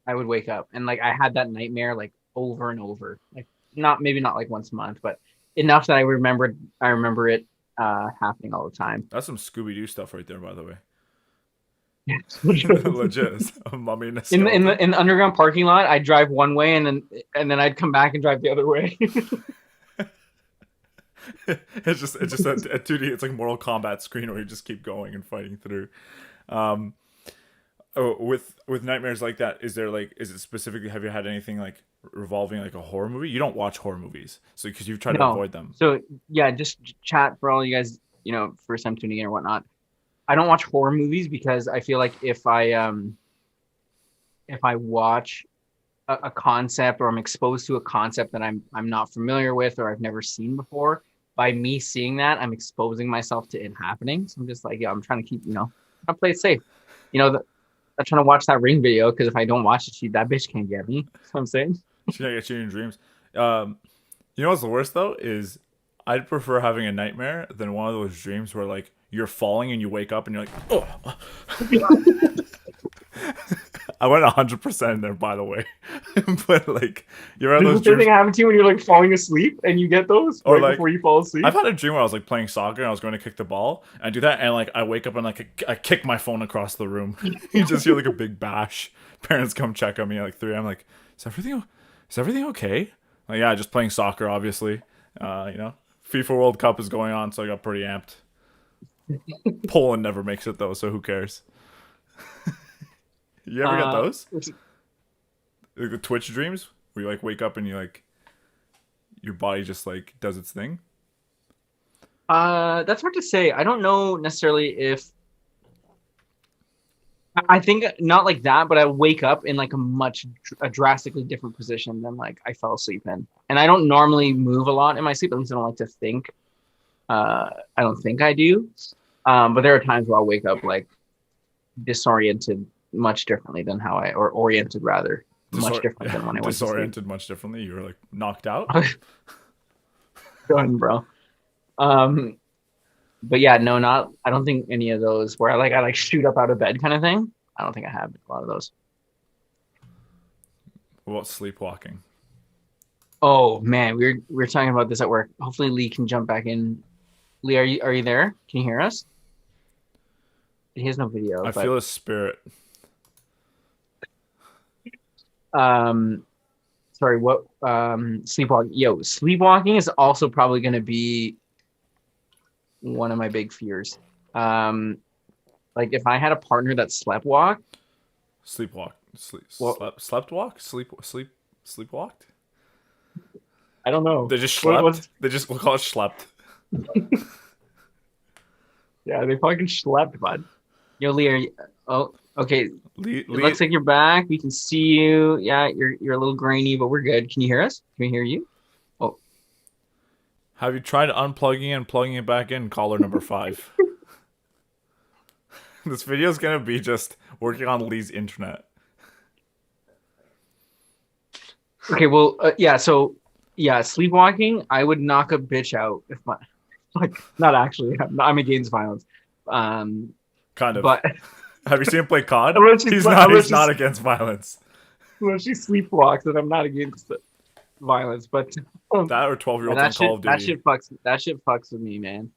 I would wake up, and like I had that nightmare like over and over, like maybe not like once a month, but enough that I remember it happening all the time. That's some Scooby-Doo stuff right there, by the way. Legit. Legit. A mummy and a skeleton. In the underground parking lot, I'd drive one way and then I'd come back and drive the other way. It's just a 2D. It's like Mortal Kombat screen where you just keep going and fighting through. With nightmares like that, is it specifically, have you had anything like revolving like a horror movie? You don't watch horror movies, so because you've tried to avoid them. So yeah, just chat for all you guys, first time tuning in or whatnot. I don't watch horror movies because I feel like if I watch a concept, or I'm exposed to a concept that I'm not familiar with or I've never seen before, by me seeing that, I'm exposing myself to it happening. So I'm just like, yeah, I'm trying to keep, I play it safe. I'm trying to watch that Ring video because if I don't watch it, that bitch can't get me. That's what I'm saying. She can't get you in your dreams. You know what's the worst though is I'd prefer having a nightmare than one of those dreams where like you're falling and you wake up and you're like, oh. I went 100% in there, by the way. But like, you're at those dreams. Thing happen to you when you're like falling asleep and you get those or right like, before you fall asleep? I've had a dream where I was like playing soccer and I was going to kick the ball and I do that and like I wake up and like I kick my phone across the room. You just hear like a big bash. Parents come check on me at like 3 a.m. Like, is everything okay? Like, yeah, just playing soccer, obviously. FIFA World Cup is going on, so I got pretty amped. Poland never makes it though, so who cares? You ever get those? Like the Twitch dreams where you like wake up and you like your body just like does its thing? That's hard to say. I don't know necessarily if I think not like that, but I wake up in like a drastically different position than like I fell asleep in. And I don't normally move a lot in my sleep. At least I don't like to think. I don't think I do. But there are times where I'll wake up like disoriented much differently than or oriented rather. Much different than when I went disoriented much differently. You were like knocked out. Done, bro. But yeah, no, I don't think any of those where I shoot up out of bed kind of thing. I don't think I have a lot of those. What about sleepwalking? Oh man, we were talking about this at work. Hopefully Lee can jump back in. Lee, are you there? Can you hear us? He has no video, I but feel a spirit. um, sorry, what sleepwalking? Yo, sleepwalking is also probably going to be one of my big fears. Um, like if I had a partner that slept walk, Sleepwalk. well, Slept walk? Sleepwalked? I don't know. They just What slept? was We'll call it slept. Yeah, they fucking slept, bud. Yo, Lee, oh, okay. It Lee, looks like you're back. We can see you. Yeah, you're a little grainy, but we're good. Can you hear us? Can we hear you? Oh, have you tried unplugging and plugging it back in? Caller number 5. This video is gonna be just working on Lee's internet. okay. Well, yeah. So, yeah, sleepwalking. I would knock a bitch out if my like not actually. I'm against violence. Um, Kind of. but Have you seen him play COD? unless she's He's unless she's, not against violence. unless she sleepwalks, then I'm not against violence. But That or 12-year-olds yeah, on Call of Duty. that shit fucks with me, man.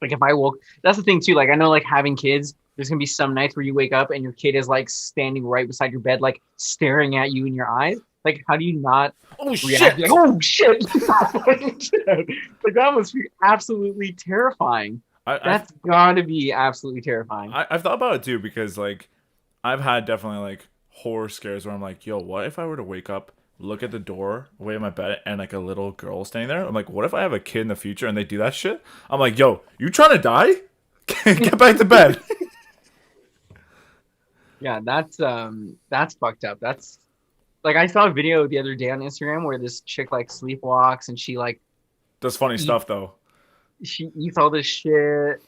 Like if I woke, that's the thing too. Like I know, like having kids, there's gonna be some nights where you wake up and your kid is like standing right beside your bed, like staring at you in your eyes. Like how do you not Oh react? shit! Like, oh shit! Like that must be absolutely terrifying. That's gotta be absolutely terrifying. I've thought about it too because like I've had definitely like horror scares where I'm like, yo, what if I were to wake up, look at the door away at my bed, and like a little girl standing there? I'm like, what if I have a kid in the future and they do that shit? I'm like, yo, you trying to die? Get back to bed. Yeah, that's fucked up. That's like I saw a video the other day on Instagram where this chick like sleepwalks and she like That's funny stuff though. she eats all this shit,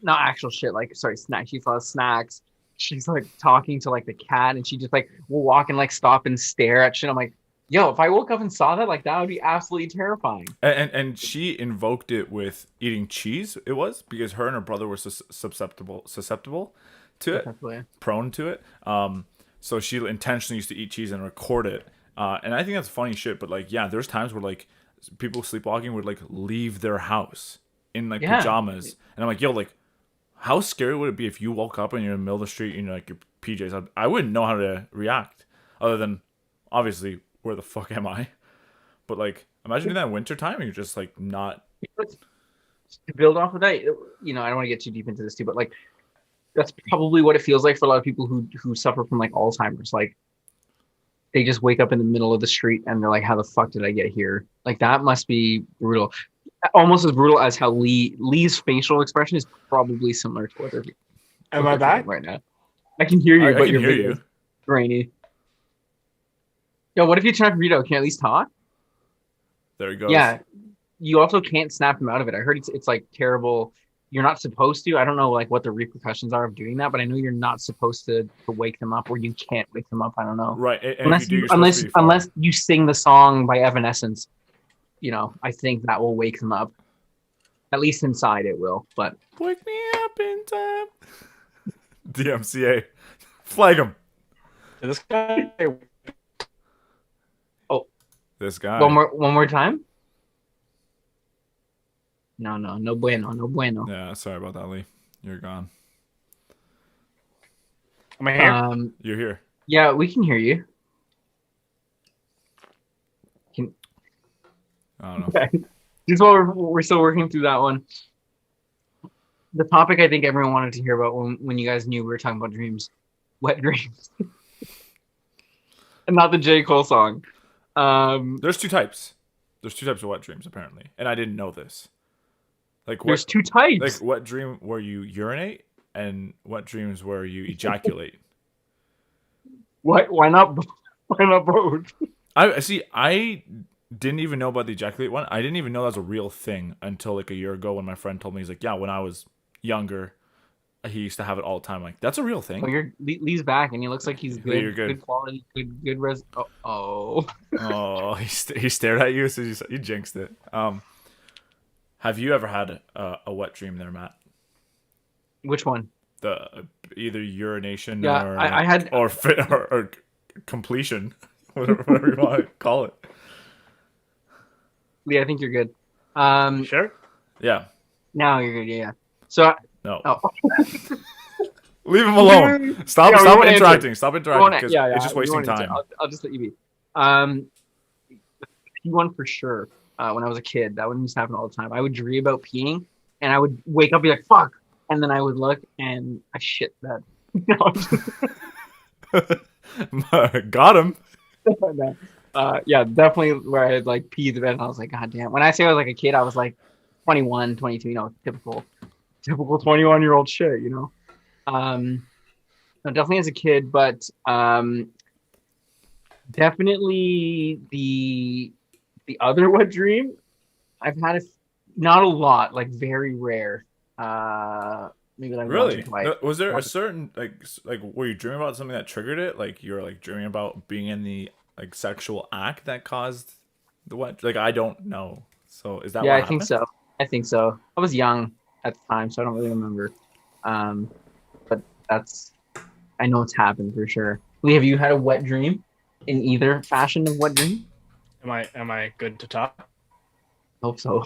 not actual shit, like sorry, snacks. She eats all the snacks. She's like talking to like the cat, and she just like will walk and like stop and stare at shit. I'm like, yo, if I woke up and saw that, like that would be absolutely terrifying. And she invoked it with eating cheese. It was because her and her brother were susceptible to it, Definitely. prone to it. So she intentionally used to eat cheese and record it. And I think that's funny shit. But like, yeah, there's times where like people sleepwalking would like leave their house in like Yeah. pajamas, and I'm like, yo, like, how scary would it be if you woke up and you're in the middle of the street in like your PJs? I wouldn't know how to react, other than obviously where the fuck am I? But like, imagine doing that in winter time and you're just like not. To build off of that, you know, I don't want to get too deep into this too, but like that's probably what it feels like for a lot of people who suffer from like Alzheimer's. Like they just wake up in the middle of the street and they're like, "How the fuck did I get here?" Like that must be brutal. Almost as brutal as how Lee's facial expression is probably similar to what they're Am I back? right now. I can hear you, I but can your hear video you. is grainy. Yo, what if you turn off your video? Can you at least talk? There he goes. Yeah, you also can't snap them out of it. I heard it's like terrible. You're not supposed to. I don't know like what the repercussions are of doing that, but I know you're not supposed to wake them up, or you can't wake them up. I don't know. Right. And Unless if you do, you, you're supposed to be far. unless you sing the song by Evanescence, you know, I think that will wake them up. At least inside it will. But Wake me up in time. DMCA. Flag him. This guy. oh, This guy. one more time. No bueno, no bueno. Yeah, sorry about that, Lee. You're gone. Am I here? You're here. Yeah, we can hear you. I don't know. Okay. Just while we're still working through that one. The topic I think everyone wanted to hear about when you guys knew we were talking about dreams. Wet dreams. And not the J. Cole song. There's two types. There's two types of wet dreams, apparently. And I didn't know this. Like there's two types. Like wet dream where you urinate and wet dreams where you ejaculate. Why not both? I see. I didn't even know about the ejaculate one. I didn't even know that was a real thing until like a year ago when my friend told me. He's like, yeah, when I was younger, he used to have it all the time. Like, that's a real thing. Oh, Lee's back, and he looks like he's good. You're good. Good quality. Good res. Oh. Oh, he stared at you, so you jinxed it. Have you ever had a wet dream there, Matt? Which one? The either urination Yeah, or I had or completion, whatever you want to call it. Lee, I think you're good. Sure. Yeah. Now you're good. Yeah. So, No. oh, Leave him alone. Stop. Yeah, we Stop won't answer. interacting. Stop interacting because yeah, it's just we wasting won't answer. time. I'll just let you be. P1 for sure. When I was a kid, that one used to happen all the time. I would dream about peeing, and I would wake up and be like, "Fuck," and then I would look, and I shit that. Got him. Yeah, definitely where I had like peed the bed, and I was like, God damn. When I say I was like a kid, I was like 21, 22, typical 21-year-old shit, No, definitely as a kid, but definitely the other wet dream. I've had not a lot, like very rare. Maybe like once or Really? twice. No, was there a certain like were you dreaming about something that triggered it? Like you were like dreaming about being in the like sexual act that caused the wet? Like I don't know. So is that Yeah, what I think happened? so. I think so. I was young at the time, so I don't really remember. Um, but that's I know it's happened for sure. Lee, have you had a wet dream in either fashion of wet dream? Am I good to talk? Hope so.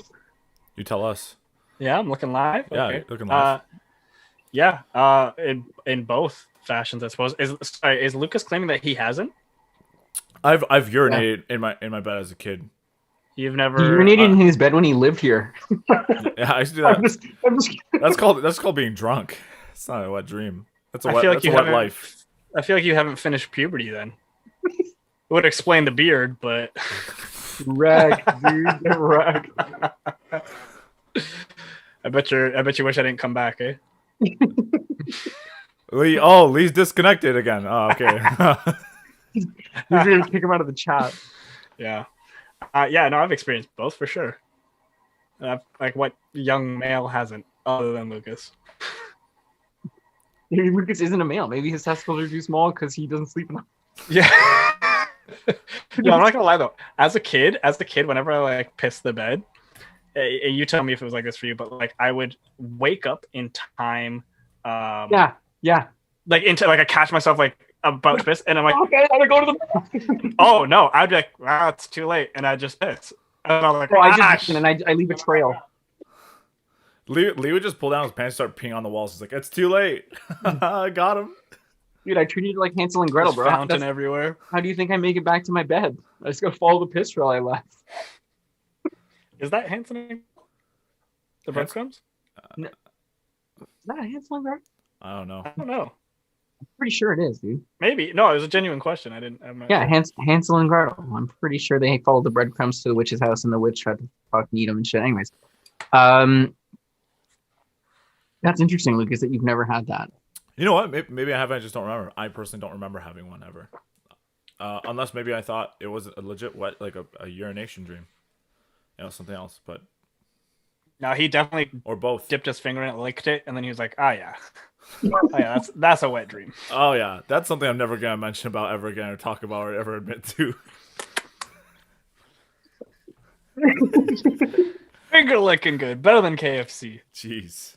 You tell us. Yeah, I'm looking live. Yeah, Okay. looking live. Yeah. In both fashions, I suppose. Is Lucas claiming that he hasn't? I've Yeah. urinated in my bed as a kid. You've He never. urinated in his bed when he lived here. Yeah, I used to do I'm that. just, I'm just That's called being drunk. It's not a wet dream. I feel like That's a you wet haven't. life. I feel like you haven't finished puberty then. It would explain the beard, but wrecked, dude. Wrecked. I bet you wish I didn't come back, eh? Lee's disconnected again. Oh, okay. He's gonna kick him out of the chat. Yeah. Yeah, no, I've experienced both for sure. Like what young male hasn't, other than Lucas. Maybe Lucas isn't a male. Maybe his testicles are too small because he doesn't sleep enough. Yeah. Yeah, I'm not gonna lie though. As a kid, whenever I like piss the bed, you tell me if it was like this for you, but like I would wake up in time. Yeah. Like into like I catch myself like about to piss, and I'm like, Okay, I gotta go to the. oh no, I'd be like, wow, it's too late, and I just piss. And I'm like, Oh, I ah, just and I leave a trail. Lee would just pull down his pants, and start peeing on the walls. He's like, "It's too late. I got him." Dude, I treated you like Hansel and Gretel, there's bro. fountain everywhere. How do you think I make it back to my bed? I just gotta follow the piss trail I left. Is that Hanson? The breadcrumbs? Is that a Hansel and Gretel? I don't know. I don't know. I'm pretty sure it is, dude. Maybe. No, it was a genuine question. I'm not Yeah, sure. Hansel and Gretel. I'm pretty sure they followed the breadcrumbs to the witch's house, and the witch tried to fucking eat them and shit. Anyways, that's interesting, Lucas, that you've never had that. You know what? Maybe I haven't. I just don't remember. I personally don't remember having one ever. Unless maybe I thought it was a legit wet, like a urination dream. Something else, but No, he definitely or both. dipped his finger in it, licked it, and then he was like, "Ah, yeah, oh, yeah, that's a wet dream." Oh yeah, that's something I'm never gonna mention about ever again, or talk about, or ever admit to. Finger licking good, better than KFC. Jeez.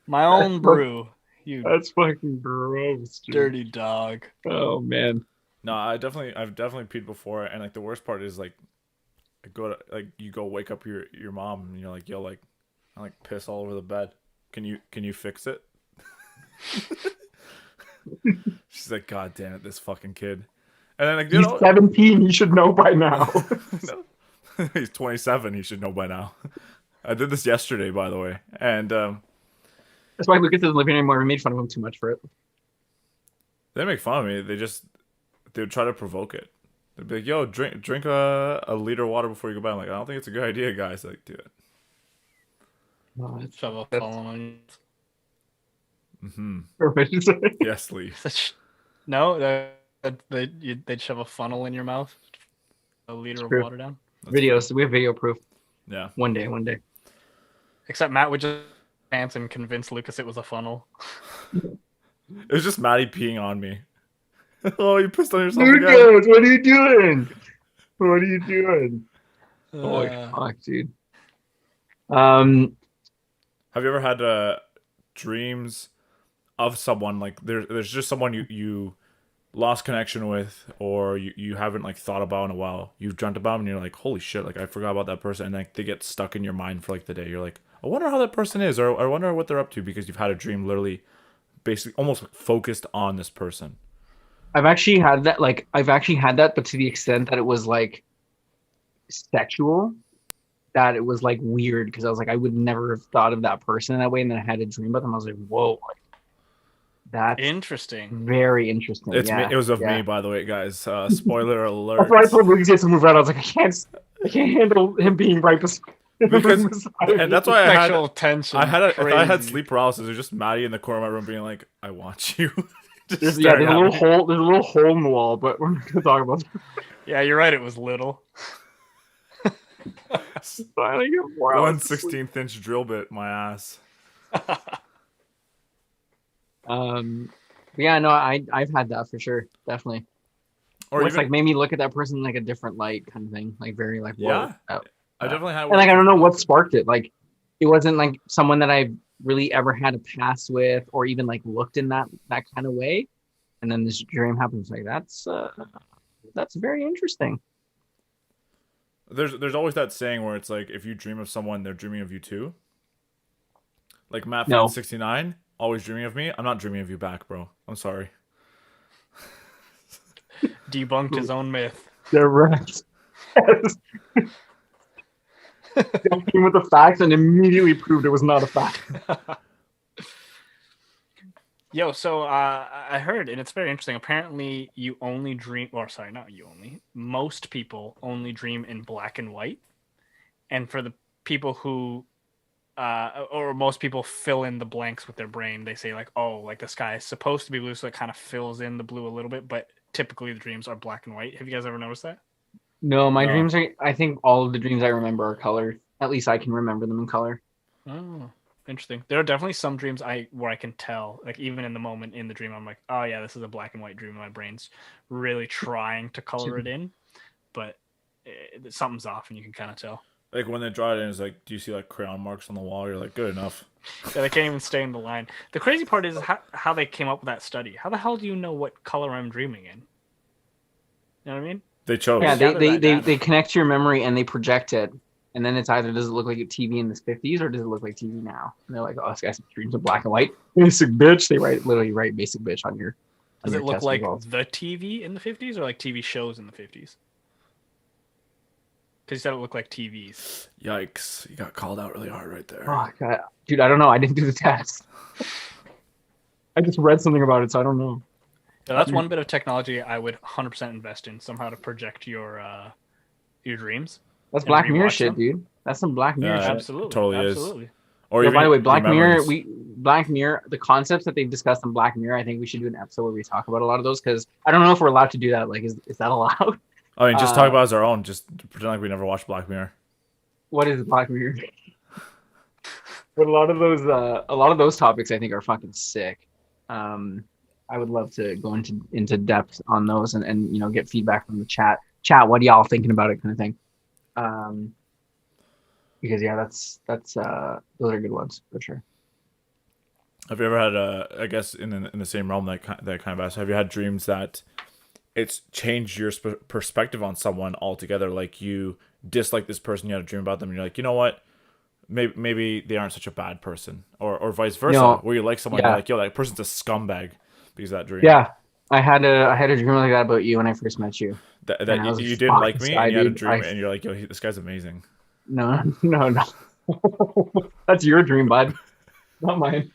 My own brew. You That's fucking gross, dude. dirty dog. Oh man. No, I've definitely peed before, and like the worst part is like, you go wake up your mom, and you're like, yo, like, I like piss all over the bed. Can you fix it? She's like, God damn it, this fucking kid. And then like, He's 17. He should know by now. No. He's 27. He should know by now. I did this yesterday, by the way, and That's why Lucas doesn't live here anymore. We made fun of him too much for it. they make fun of me. They would try to provoke it. They'd be like, "Yo, drink a liter of water before you go bed." I'm like, I don't think it's a good idea, guys. Like, do it. Oh, that's Shove a funnel on Mm-hmm. perfect. Yes, Lee. you. No, they'd shove a funnel in your mouth, a liter of True. water down. Videos. We have video proof. Yeah. One day. Except Matt would just pants and convince Lucas it was a funnle. It was just Matty peeing on me. Oh, you pissed on yourself again. Lucas, what are you doing? What are you doing? Holy fuck, dude. Have you ever had dreams of someone, like there's just someone you lost connection with, or you haven't like thought about in a while. You've dreamt about them and you're like, holy shit, like I forgot about that person, and like they get stuck in your mind for like the day. You're like, I wonder how that person is, or I wonder what they're up to, because you've had a dream literally basically almost focused on this person. I've actually had that. Like I've actually had that, but to the extent that it was like sexual, that it was like weird because I was like, I would never have thought of that person in that way, and then I had a dream about them. I was like, whoa, like, that's Interesting. very interesting. It's me. Yeah, It was of yeah. me, by the way, guys. Spoiler alert. That's why I told Lucas to move out. I was like, I can't handle him being right beside. Because beside and that's why I had Sexual tension. if I had Crazy. sleep paralysis, it was just Matty in the corner of my room being like, I want you. Just there's staring a at little me. hole. There's a little hole in the wall, but we're not gonna talk about that. Yeah, you're right. It was little. Finally get more hours One of sleep. 16th inch drill bit, my ass. But yeah, no, I've had that for sure, definitely. Or Or it's even like made me look at that person in like a different light, kind of thing, like very like whoa. yeah, Oh. I definitely had. And like I don't know what sparked it. Like it wasn't like someone that I've really ever had a past with, or even like looked in that kind of way. And then this dream happens. Like that's very interesting. There's always that saying where it's like if you dream of someone, they're dreaming of you too. Like Matt No. 69, always dreaming of me. I'm not dreaming of you back, bro. I'm sorry. Debunked his own myth. They're right. Came with the facts and immediately proved it was not a fact. Yo, so I heard, and it's very interesting. Apparently, you only dream, or sorry, not you only. Most people only dream in black and white, and for the people who, or most people fill in the blanks with their brain. They say like, oh, like the sky is supposed to be blue, so it kind of fills in the blue a little bit. But typically, the dreams are black and white. Have you guys ever noticed that? No, my No. dreams are. I think all of the dreams I remember are colored. At least I can remember them in color. Oh, interesting. There are definitely some dreams where I can tell, like even in the moment in the dream, I'm like, oh yeah, this is a black and white dream. My brain's really trying to color it in, but something's off, and you can kind of tell. Like when they draw it in, it's like, do you see like crayon marks on the wall? You're like, good enough. Yeah, they can't even stay in the line. The crazy part is how they came up with that study. How the hell do you know what color I'm dreaming in? You know what I mean? They chose. Yeah, gather that data. they connect to your memory and they project it, and then it's either does it look like a TV in the 50s or does it look like TV now? And they're like, oh, this guy's dreams of black and white. Basic bitch. They literally write basic bitch on your. Does it look test like results. the TV in the 50s or like TV shows in the 50s? Because you said it looked like TVs. Yikes! You got called out really hard right there. Oh god, dude, I don't know. I didn't do the test. I just read something about it, so I don't know. So that's one bit of technology I would 100% invest in, somehow to project your dreams. That's And Black Mirror rewatch shit, them? dude. That's some Black Mirror Yeah, shit. Absolutely. totally is. Absolutely. Or Yo, even by the way, your Black Mirror, memories. Black Mirror, the concepts that they've discussed in Black Mirror, I think we should do an episode where we talk about a lot of those because I don't know if we're allowed to do that. Like, is that allowed? I mean, just talk about it as our own. Just pretend like we never watched Black Mirror. What is Black Mirror? But a lot of those topics I think are fucking sick. I would love to go into depth on those and you know get feedback from the chat. Chat, what are y'all thinking about it, kind of thing. Because yeah, that's those are good ones for sure. Have you ever had I guess in the same realm that kind of asked, have you had dreams that it's changed your perspective on someone altogether? Like you dislike this person, you had a dream about them, and you're like, you know what? Maybe they aren't such a bad person, or vice versa, No, where you like someone, yeah. you're like, yo, that person's a scumbag because of that dream. Yeah, I had a dream like that about you when I first met you. That And I was you like, didn't "Fuck like this me, guy, and you had a dude. dream, and you're like, yo, this guy's amazing. No. That's your dream, bud. Not mine.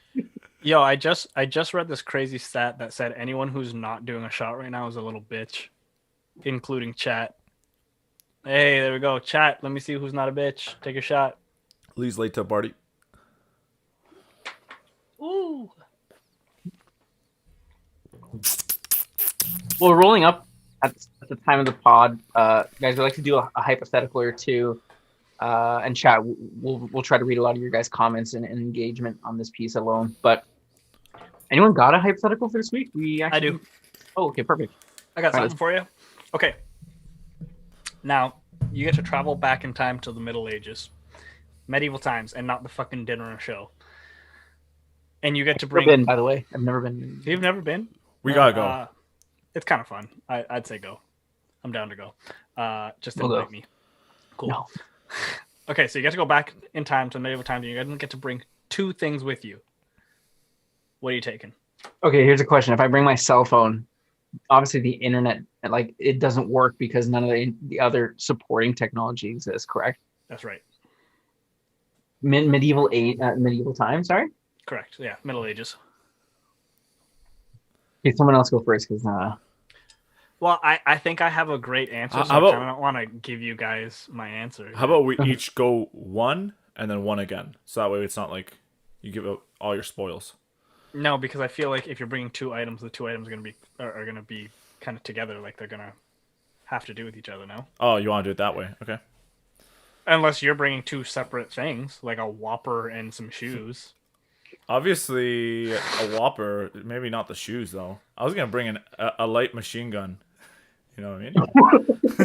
Yo, I just read this crazy stat that said anyone who's not doing a shot right now is a little bitch, including chat. Hey, there we go. Chat, let me see who's not a bitch. Take a shot. Lee's late to a party. Ooh. Well, rolling up at the time of the pod, guys, I'd like to do a hypothetical or two, and chat. We'll try to read a lot of your guys' comments and engagement on this piece alone. But anyone got a hypothetical for this week? I do. Oh, okay, perfect. I got All right, something for you. Okay. Now, you get to travel back in time to the Middle Ages, medieval times, and not the fucking dinner and show. And you get to Never bring. been, by the way. I've never been. You've never been? We gotta go. It's kind of fun. I'd say go. I'm down to go. Just We'll invite go. me. Cool. No. Okay, so you get to go back in time to medieval times, and you get to bring 2 things with you. What are you taking? Okay, here's a question. If I bring my cell phone, obviously the internet, like, it doesn't work because none of the other supporting technology exists, correct? That's right. Medieval time, sorry? Correct. Yeah, Middle Ages. Okay, someone else go first, because Well, I think I have a great answer, so How I about- kind of don't want to give you guys my answer. How about we each go one and then one again, so that way it's not like you give out all your spoils. No, because I feel like if you're bringing 2 items, the 2 items are gonna be kind of together, like they're gonna have to do with each other. No, Oh, you want to do it that way? Okay. unless you're bringing 2 separate things, like a Whopper and some shoes. Obviously, a Whopper. Maybe not the shoes though. I was gonna bring a light machine gun. You know what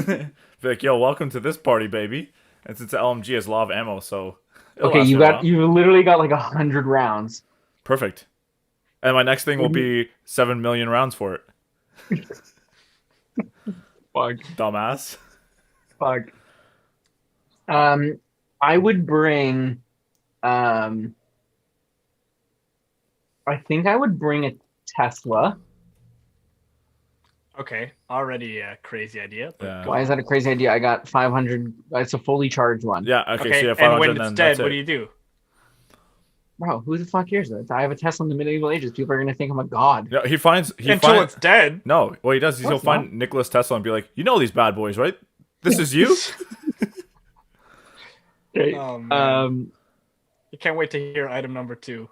I mean? Be like, yo, welcome to this party, baby. And since the LMG has a lot of ammo, so it'll okay, last me a while. you literally got like 100 rounds. Perfect. And my next thing will be 7 million rounds for it. Fuck. Dumbass. Fuck. I would bring. I think I would bring a Tesla. Okay, already a crazy idea. But Yeah. Why is that a crazy idea? I got 500. It's a fully charged one. Yeah. Okay. Okay, So you have and 500, when then it's dead, that's what it. do you do? Bro, who the fuck cares? That I have a Tesla in the medieval ages. People are gonna think I'm a god. No, he finds. Until it's dead. No, what he does is he'll What's find Nicholas Tesla and be like, you know these bad boys, right? This is you. Okay. Oh, man. You can't wait to hear item number 2.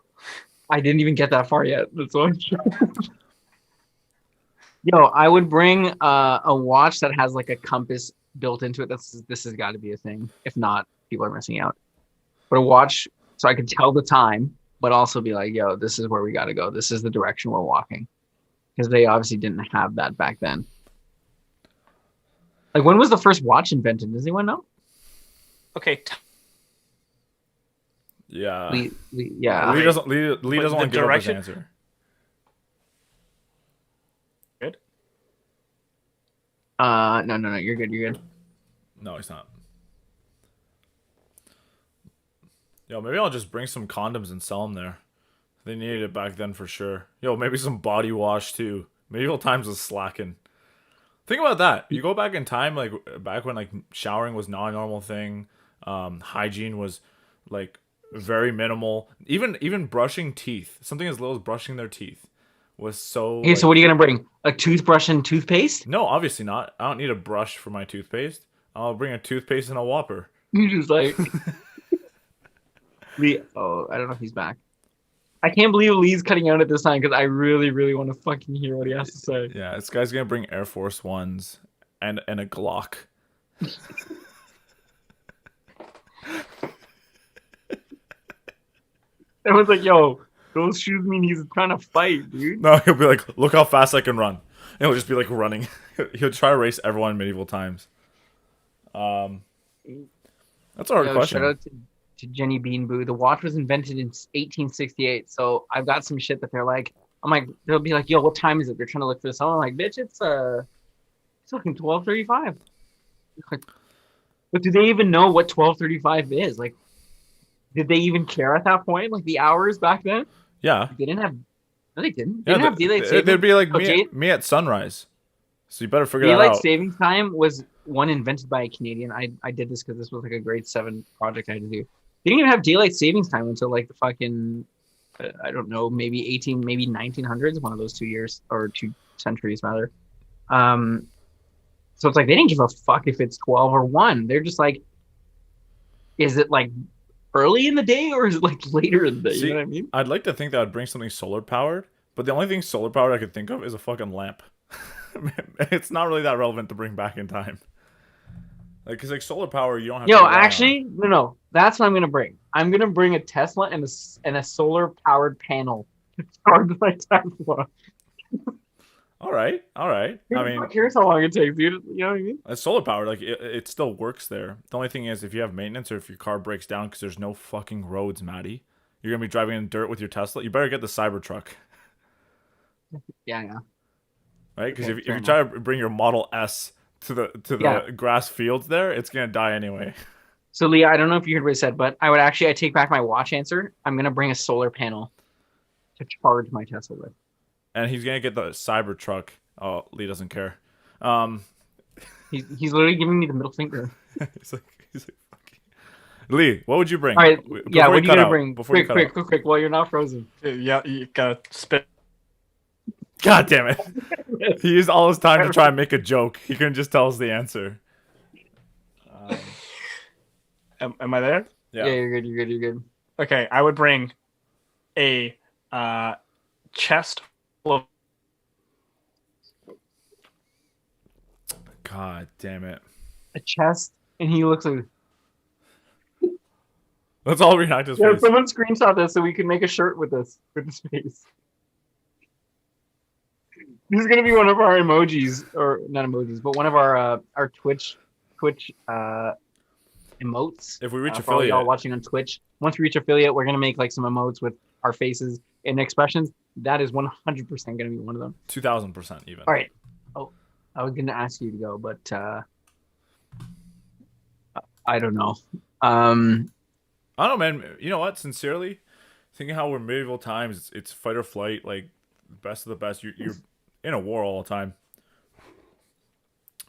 I didn't even get that far yet. That's why. Yo, I would bring a watch that has like a compass built into it. This has got to be a thing. If not, people are missing out. But a watch so I could tell the time, but also be like, yo, this is where we got to go. This is the direction we're walking. Because they obviously didn't have that back then. Like, when was the first watch invented? Does anyone know? Okay, Yeah. Yeah. Lee doesn't. Lee But doesn't the want to give up his direction- answer. good. No. You're good. You're good. No, he's not. Yo, maybe I'll just bring some condoms and sell them there. They needed it back then for sure. Yo, maybe some body wash too. Medieval times was slacking. Think about that. You go back in time, like back when like showering was not a normal thing. Hygiene was like very minimal. Even brushing teeth, something as little as brushing their teeth, was so. Okay, so what are you gonna bring? A toothbrush and toothpaste? No, obviously not. I don't need a brush for my toothpaste. I'll bring a toothpaste and a Whopper. You just like Lee. Oh, I don't know if he's back. I can't believe Lee's cutting out at this time because I really, really want to fucking hear what he has to say. Yeah, this guy's gonna bring Air Force Ones and a Glock. Everyone's like, "Yo, those shoes mean he's trying to fight, dude." No, he'll be like, look how fast I can run. And he'll just be like running. He'll try to race everyone in medieval times. That's a hard Yo, question. shout out to Jenny Bean Boo. The watch was invented in 1868, so I've got some shit that they're like, I'm like, they'll be like, "Yo, what time is it?" They're trying to look for this. I'm like, "Bitch, it's fucking 12:35." Like, but do they even know what 12:35 is? Like, did they even care at that point? Like the hours back then? Yeah. They didn't have. No, they didn't. They Yeah, didn't have daylight savings. they'd be like Oh, me at sunrise. So you better figure that Daylight out. savings time was one invented by a Canadian. I did this because this was like a grade 7 project I had to do. They didn't even have daylight savings time until like the fucking, I don't know, maybe 1900s, one of those 2 years or 2 centuries rather. So it's like they didn't give a fuck if it's 12 or 1. They're just like, is it like early in the day or is it like later in the day? See, you know what I mean? I'd like to think that I'd bring something solar powered, but the only thing solar powered I could think of is a fucking lamp. It's not really that relevant to bring back in time. Like, cause like solar power, you don't have. Yo, to rely on. actually, no. That's what I'm gonna bring. I'm gonna bring a Tesla and a solar powered panel to charge my Tesla. All right. I mean, Here's how long it takes, dude. You know what I mean? it's solar powered. Like it still works there. The only thing is, if you have maintenance or if your car breaks down because there's no fucking roads, Matty, you're gonna be driving in dirt with your Tesla. You better get the Cybertruck. Yeah. right? Because Okay, if fair you enough. try to bring your Model S to the Yeah. grass fields there, it's gonna die anyway. So Leah, I don't know if you heard what I said, but I take back my watch answer. I'm gonna bring a solar panel to charge my Tesla with. And he's gonna get the Cybertruck. Oh, Lee doesn't care. Um, He's literally giving me the middle finger. he's like, fuck you. Lee, what would you bring? All right, yeah. Before What you are you cut gonna out. bring? Before you Quick, cut quick, out. quick, quick! While you're not frozen. Yeah, you gotta spit. God damn it! He used all his time to try and make a joke. He couldn't just tell us the answer. Am I there? Yeah, you're good. You're good. You're good. Okay, I would bring a chest full of God damn it! A chest, and he looks like. Let's all react to his Yeah, face. someone screenshot this so we can make a shirt with this with this face. This is gonna be one of our emojis, or not emojis, but one of our Twitch emotes. If we reach For all y'all affiliate, watching on Twitch, once we reach affiliate, we're gonna make like some emotes with our faces and expressions. That is 100% gonna be one of them. 2000% even. All right. Oh, I was gonna ask you to go, but I don't know. I don't know, man. You know what? Sincerely, thinking how we're medieval times, it's fight or flight, like best of the best. You're in a war all the time.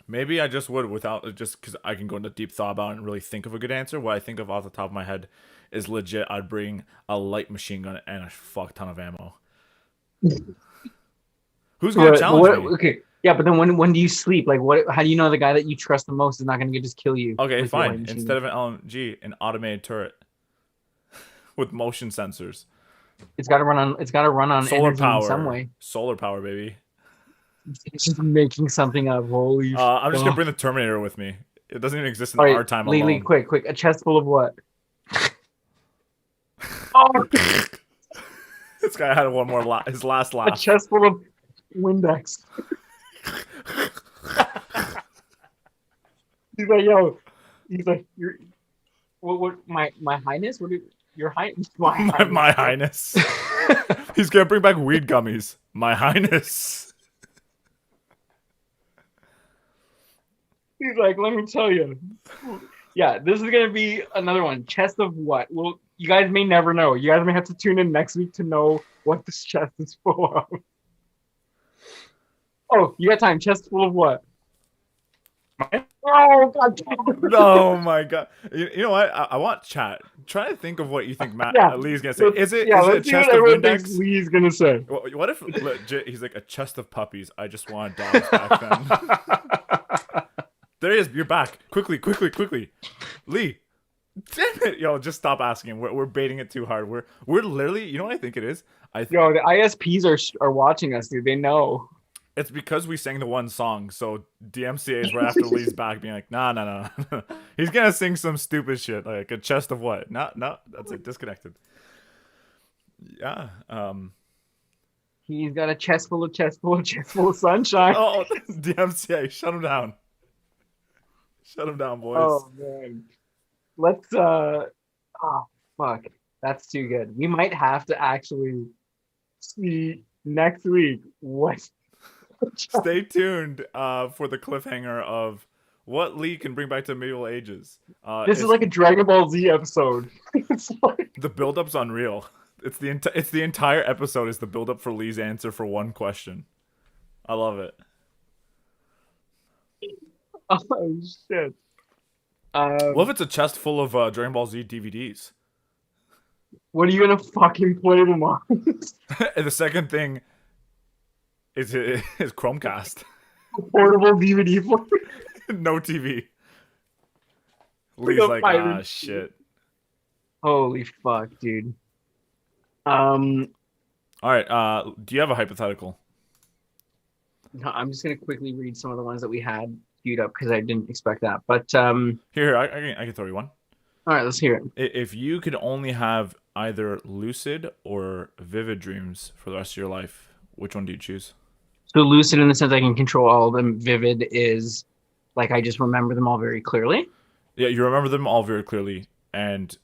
Maybe I just would without just because I can go into deep thought about it and really think of a good answer. What I think of off the top of my head is legit. I'd bring a light machine gun and a fuck ton of ammo. Who's gonna challenge me? Okay, yeah, but then when do you sleep? Like, what? How do you know the guy that you trust the most is not gonna just kill you? Okay, with your light fine. machine Instead gun? of an LMG, an automated turret with motion sensors, It's got to run on. It's got to run on solar energy power, in some way. solar power, baby. It's just making something up. Holy. I'm just gonna fuck. bring the Terminator with me. It doesn't even exist in All right, our time Lee, alone. quick! A chest full of what? Oh, This guy had one more his last a laugh. chest full of Windex. He's like, yo. He's like, you're. What? My highness? What? Your highness? My highness. He's gonna bring back weed gummies. My highness. He's like, let me tell you. Yeah, this is gonna be another one. Chest of what? Well, you guys may never know. You guys may have to tune in next week to know what this chest is full of. Oh, you got time. Chest full of what? Oh god. Oh my god. You know what? I want chat. Try to think of what you think Lee's gonna say. Is it a let's see chest what of everyone Windex? thinks Lee's gonna say. What if legit he's like a chest of puppies? I just want dogs back then. There he is. You're back. Quickly. Lee. Damn it. Yo, just stop asking. We're baiting it too hard. We're literally, you know what I think it is? Yo, the ISPs are watching us, dude. They know. It's because we sang the one song, so DMCA is right after Lee's back being like, nah. He's gonna sing some stupid shit, like a chest of what? No, that's it, disconnected. Yeah. He's got a chest full of sunshine. Oh, DMCA, shut him down. Shut him down, boys. Oh man. Let's oh fuck. That's too good. We might have to actually see next week what Stay tuned for the cliffhanger of what Lee can bring back to medieval ages. this is like a Dragon Ball Z episode. It's like the build-up's unreal. It's the entire episode is the build-up for Lee's answer for one question. I love it. oh shit. What if it's a chest full of Dragon Ball Z DVDs? What are you gonna fucking play them on? And the second thing is Chromecast. Portable DVD player. No TV. Lee's a like, pirate shit. Holy fuck, dude. All right. Do you have a hypothetical? No, I'm just gonna quickly read some of the ones that we had queued up because I didn't expect that. But Here, I can throw you one. all right, let's hear it. If you could only have either lucid or vivid dreams for the rest of your life, which one do you choose? So lucid in the sense I can control all of them. Vivid is like I just remember them all very clearly. Yeah, you remember them all very clearly, and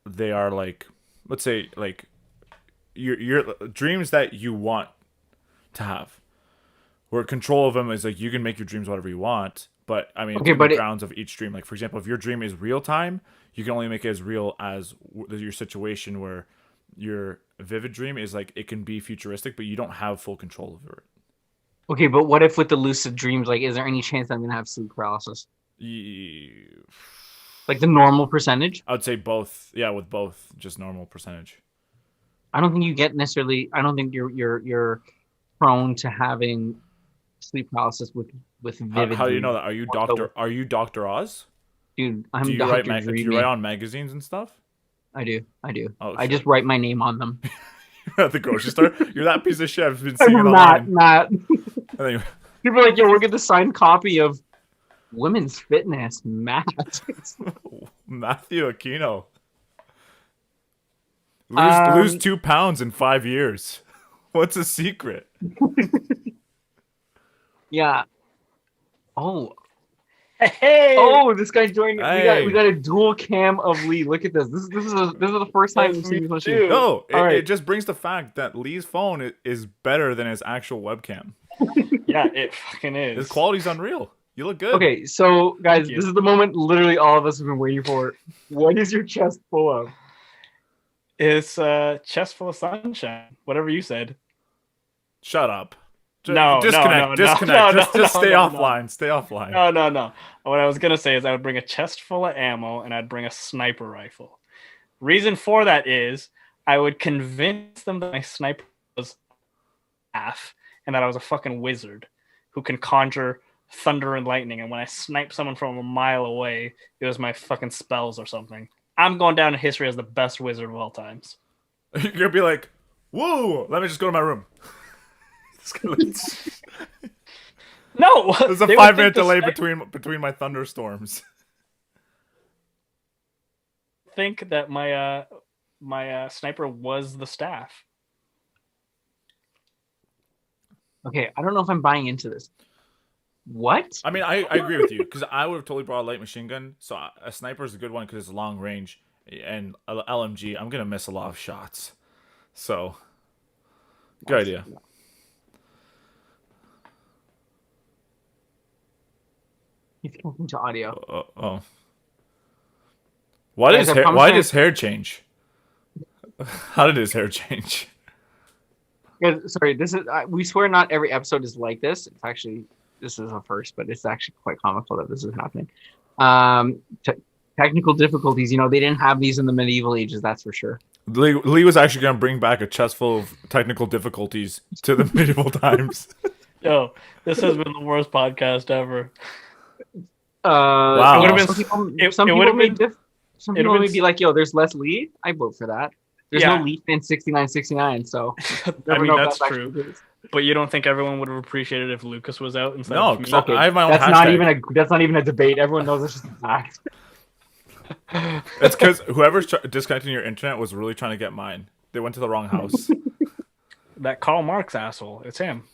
they are like, let's say, like your dreams that you want to have. Where control of them is like you can make your dreams whatever you want, but I mean, it's Okay, gonna but be grounds of each dream. Like for example, if your dream is real time, you can only make it as real as your situation. Where your vivid dream is like it can be futuristic, but you don't have full control over it. okay, but what if with the lucid dreams, like, is there any chance I'm gonna have sleep paralysis? Ye- Like the normal percentage? I would say both. Yeah, with both, just normal percentage. I don't think you get necessarily. I don't think you're prone to having sleep paralysis with vivid How do you know dreams. that? Are you So, Doctor Oz? dude, Do I'm you write Doctor do you Dreamy. write on magazines and stuff? I do. I do. Oh I shit! just write my name on them. At the grocery store, you're that piece of shit. I've been seeing it I'm not. online. Not. Anyway, People are like, yo, we're getting the signed copy of Women's Fitness, Matt. Matthew Aquino. Um, Lose 2 pounds in 5 years. What's the secret? Yeah. Oh. Hey, Oh, this guy joined. Hey. We got a dual cam of Lee. Look at this. This is the first time That's we've seen me this machine. too. No, All right. it just brings the fact that Lee's phone is better than his actual webcam. yeah, it fucking is. His quality's unreal. You look good. Okay, so guys, Thank you. this is the moment literally all of us have been waiting for. What is your chest full of? It's chest full of sunshine. Whatever you said. Shut up. No, disconnect. no, Disconnect. no, just no, stay no, offline. Stay offline. No. What I was gonna say is I would bring a chest full of ammo and I'd bring a sniper rifle. Reason for that is I would convince them that my sniper was half and that I was a fucking wizard who can conjure thunder and lightning. And when I snipe someone from a mile away, it was my fucking spells or something. I'm going down in history as the best wizard of all times. You're gonna be like, whoa, let me just go to my room. No, There's a they would 5 minute think the delay sni- between my thunderstorms. Think that my sniper was the staff. Okay, I don't know if I'm buying into this. What? I mean, I agree with you because I would have totally brought a light machine gun. So a sniper is a good one because it's long range, and LMG, I'm gonna miss a lot of shots. So, good idea. He's connecting to audio. Oh, why Guys, I promise why I- did his hair change? How did his hair change? Guys, sorry, this is. We swear not every episode is like this. It's actually this is a first, but it's actually quite comical that this is happening. Technical difficulties. You know, they didn't have these in the medieval ages. That's for sure. Lee was actually gonna bring back a chest full of technical difficulties to the medieval times. Yo, this has been the worst podcast ever. Wow. It would have been. Some people, It- some it people would've may been- diff- some it'd people have may been- be like, "Yo, there's less Lee." I vote for that. There's Yeah. no Leaf in 69-69, so I never mean, know if that's actually true. the case. But you don't think everyone would have appreciated if Lukasz was out instead No, of me? 'cause I have my own That's hashtag. not even a debate. Everyone knows it's just a fact. It's because whoever's disconnecting your internet was really trying to get mine. They went to the wrong house. That Karl Marx asshole. It's him.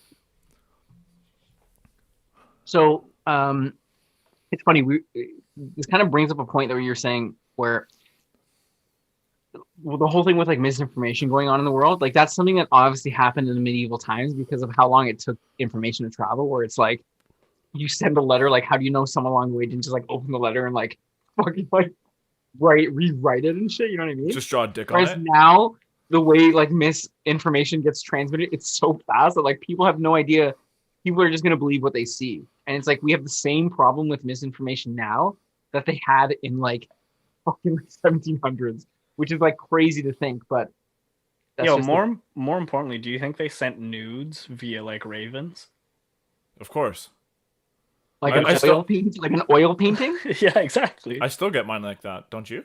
So it's funny. This kind of brings up a point that you're saying where the whole thing with like misinformation going on in the world, like that's something that obviously happened in the medieval times because of how long it took information to travel. Where it's like you send a letter, like how do you know someone along the way didn't just like open the letter and like fucking like rewrite it and shit? You know what I mean? Just draw a dick on Whereas it. now the way like misinformation gets transmitted, it's so fast that like people have no idea. People are just gonna believe what they see, and it's like we have the same problem with misinformation now that they had in like fucking 1700s, which is like crazy to think. But that's Yo, just more importantly, do you think they sent nudes via like ravens? Of course. like I an still- oil paint, like an oil painting. Yeah, exactly. I still get mine like that, don't you?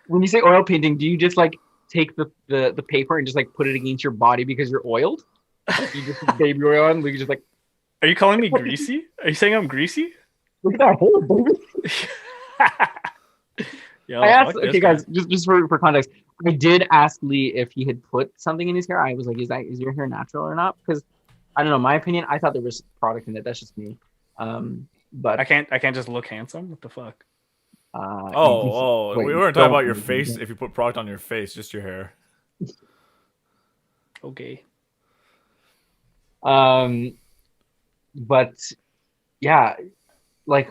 When you say oil painting, do you just like take the paper and just like put it against your body because you're oiled? You just put baby oil on, you just like Are you calling me greasy? Are you saying I'm greasy? look at that hole, baby. Yo, I asked, fuck this okay, guy. guys, just for context, I did ask Lee if he had put something in his hair. I was like, is your hair natural or not? Because I don't know, my opinion, I thought there was product in it. That's just me. But I can't just look handsome. What the fuck? We weren't talking about your face. If you put product on your face, just your hair. Okay. But yeah, like,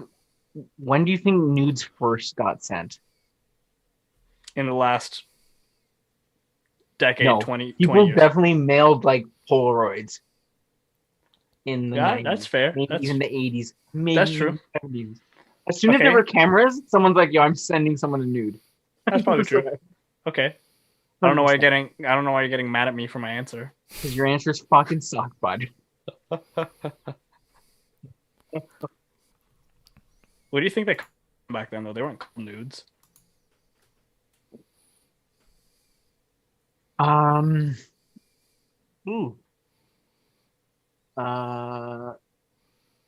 when do you think nudes first got sent? In the last decade, No, 20 people years. definitely mailed like Polaroids in the Yeah, that's 90s, fair. maybe even the 80s, maybe That's true. even 70s. As soon as there Okay, were cameras, someone's like, "Yo, I'm sending someone a nude." that's probably true. 100%. Okay. I don't know why you're getting mad at me for my answer. Because your answers fucking suck, bud. What do you think they called them back then though? They weren't called nudes. Um. Ooh. Uh. All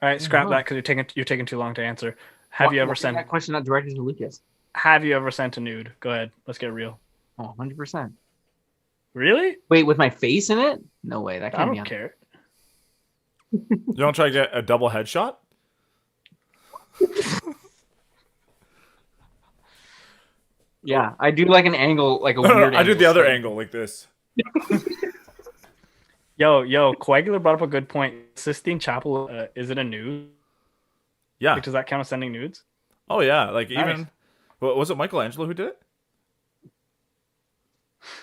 right, I don't scrap know. that because you're taking too long to answer. Have you Why ever is sent that question not directed to Lucas? Have you ever sent a nude? Go ahead. Let's get real. Oh, 100%. Really? Wait, with my face in it? No way. That I can't be don't on. care. You don't try to get a double headshot? Yeah, I do like an angle, like a No, weird I do angle. the other angle like this. Yo, Coagular brought up a good point. Sistine Chapel, is it a nude? Yeah. Like, does that count as sending nudes? Oh yeah. Like Nice. even was it Michelangelo who did it?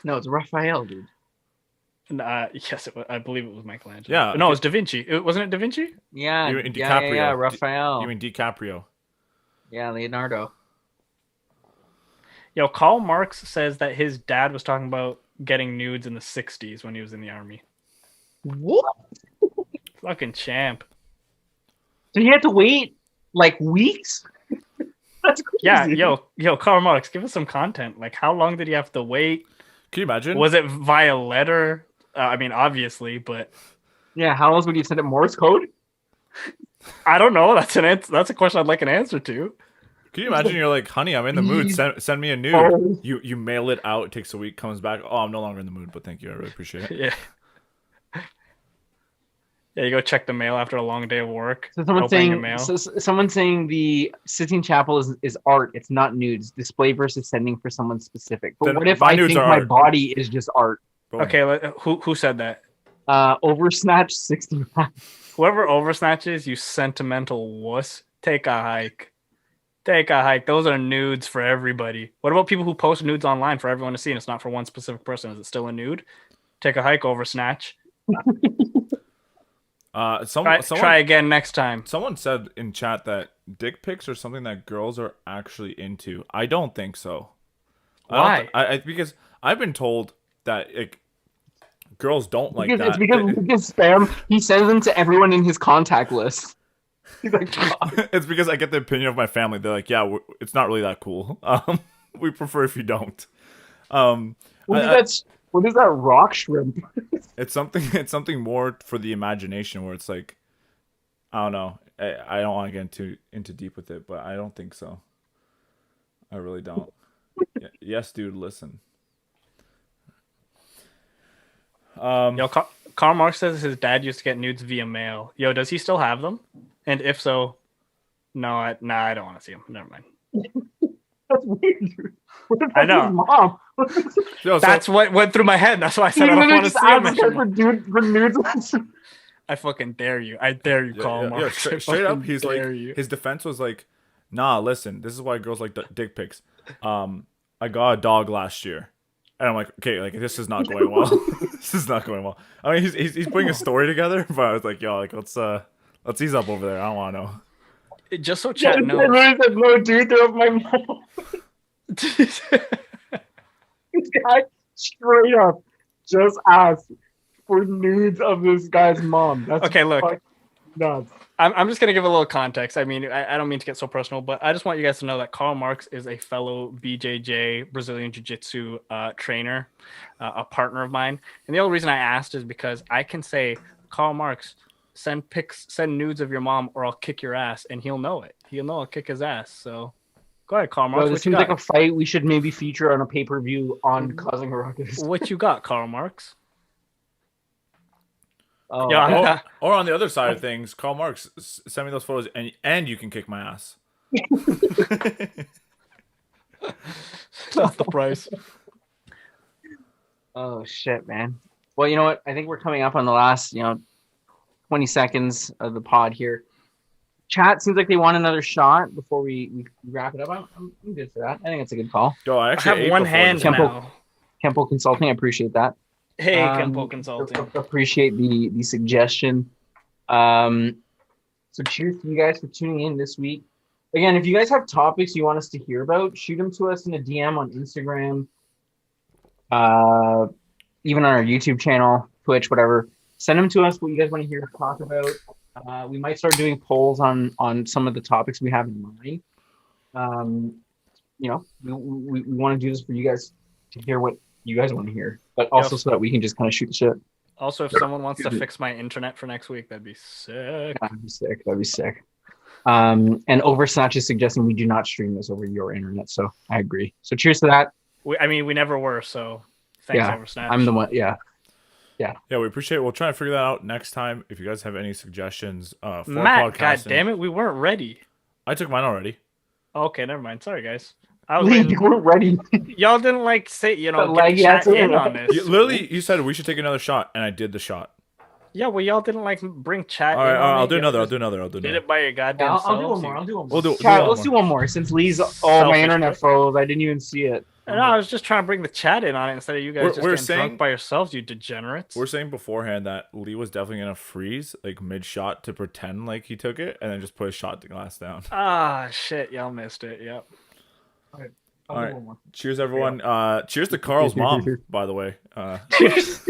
No, it's Raphael, dude. Yes, I believe it was Michelangelo. Yeah. No, it was Da Vinci. Wasn't it Da Vinci? Yeah, You mean yeah, DiCaprio? Raphael. You mean DiCaprio? Yeah, Leonardo. Yo, Karl Marx says that his dad was talking about getting nudes in the 60s when he was in the army. What? Fucking champ. So he had to wait like weeks? That's crazy. Yeah, yo, Karl Marx, give us some content. Like, how long did he have to wait? Can you imagine? Was it via letter? I mean, obviously, but Yeah, how else would you send it? Morse code? I don't know. That's an answer. That's a question I'd like an answer to. Can you imagine? You're like, honey, I'm in the mood. Please. Send me a nude. Oh. You mail it out. It takes a week. Comes back. Oh, I'm no longer in the mood. But thank you. I really appreciate it. Yeah. Yeah, you go check the mail after a long day of work. So someone's opening your saying, mail. someone's saying the Sistine Chapel is art. It's not nudes. Display versus sending for someone specific. But Then what if my I nudes think are my art. body is just art? Boom. Okay, who said that? Oversnatch 65. Whoever oversnatches, you sentimental wuss, take a hike. Take a hike. Those are nudes for everybody. What about people who post nudes online for everyone to see and it's not for one specific person? Is it still a nude? Take a hike, oversnatch. Try again next time. Someone said in chat that dick pics are something that girls are actually into. I don't think so. Why? Because I've been told that girls don't like that. It's because Lucas spam. He sends them to everyone in his contact list. He's like, It's because I get the opinion of my family. They're like, yeah, it's not really that cool. We prefer if you don't. what is that rock shrimp? It's something more for the imagination where it's like, I don't know. I don't want to get into deep with it, but I don't think so. I really don't. Yes, dude, listen. Yo, Karl Marx says his dad used to get nudes via mail. Yo, does he still have them? And if so, no, I don't want to see them. Never mind. That's weird. I know. His mom. That's what went through my head. That's why I said I don't want to see him anymore. For nudes. I fucking dare you. I dare you, Karl Marx. Straight up, he's like, you. his defense was like, nah, listen, this is why girls like dick pics. I got a dog last year. And I'm like, okay, like this is not going well. This is not going well. I mean, he's putting a story together, but I was like, yo, like let's ease up over there. I don't want to know. Just so chat knows. No, dude, they're of my mom. This guy straight up just asked for nudes of this guy's mom. That's okay. Look, nuts. I'm just gonna give a little context. I mean, I don't mean to get so personal, but I just want you guys to know that Karl Marx is a fellow BJJ Brazilian Jiu-Jitsu trainer, a partner of mine. And the only reason I asked is because I can say, Karl Marx, send nudes of your mom, or I'll kick your ass, and he'll know it. He'll know I'll kick his ass. So go ahead, Karl Marx. This seems like a fight we should maybe feature on a pay-per-view on Causing a Ruckus. What you got, Karl Marx? Oh, Yeah, or on the other side of things, Karl Marx, send me those photos, and you can kick my ass. That's the price. Oh shit, man. Well, you know what? I think we're coming up on the last, 20 seconds of the pod here. Chat seems like they want another shot before we wrap it up. I'm good for that. I think it's a good call. Yo, I I actually have ate one before hand this. now. Kempo Consulting, I appreciate that. Hey, Kempo Consulting. Appreciate the suggestion. So cheers to you guys for tuning in this week. Again, if you guys have topics you want us to hear about, shoot them to us in a DM on Instagram, even on our YouTube channel, Twitch, whatever. Send them to us what you guys want to hear us talk about. We might start doing polls on some of the topics we have in mind. You know, we want to do this for you guys to hear what you guys want to hear, but also so that we can just kind of shoot the shit. Also, if someone wants to fix my internet for next week, that'd be sick. That'd be sick. And Oversnatch is suggesting we do not stream this over your internet, so I agree. So cheers to that. We never were, so thanks, Oversnatch. I'm the one. Yeah, we appreciate it. We'll try to figure that out next time. If you guys have any suggestions for Matt, podcasting. God damn it, we weren't ready. I took mine already. Okay, never mind. Sorry, guys. you weren't ready. Y'all didn't say, get chat in on this. You said we should take another shot, and I did the shot. Yeah, well, y'all didn't bring chat. All right, I'll do it. another. I'll do another. Did it by your goddamn I'll selves. do one more. Let's do one more since Lee's. Oh, Selfish my internet froze. I didn't even see it. No, I was just trying to bring the chat in on it instead of you guys We're just getting drunk by yourselves, you degenerates. We're saying beforehand that Lee was definitely gonna freeze like mid shot to pretend like he took it, and then just put his shot glass down. Ah, shit, y'all missed it. Yep. All right. Cheers, everyone. Cheers to Carl's mom, by the way. Cheers.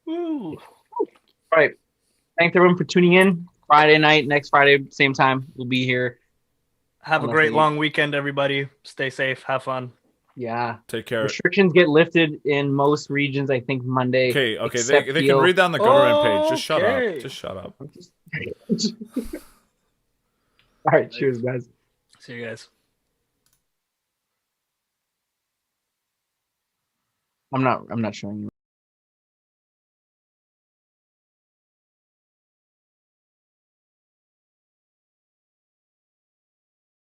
Woo. All right. Thanks everyone for tuning in. Friday night, next Friday, same time, we'll be here. Have a great long weekend, everybody. Stay safe. Have fun. Yeah. Take care. Restrictions get lifted in most regions, I think, Monday. Okay. They can read down the government page. Just shut up. Okay. Just shut up. All right. Cheers, guys. See you guys. I'm not showing you.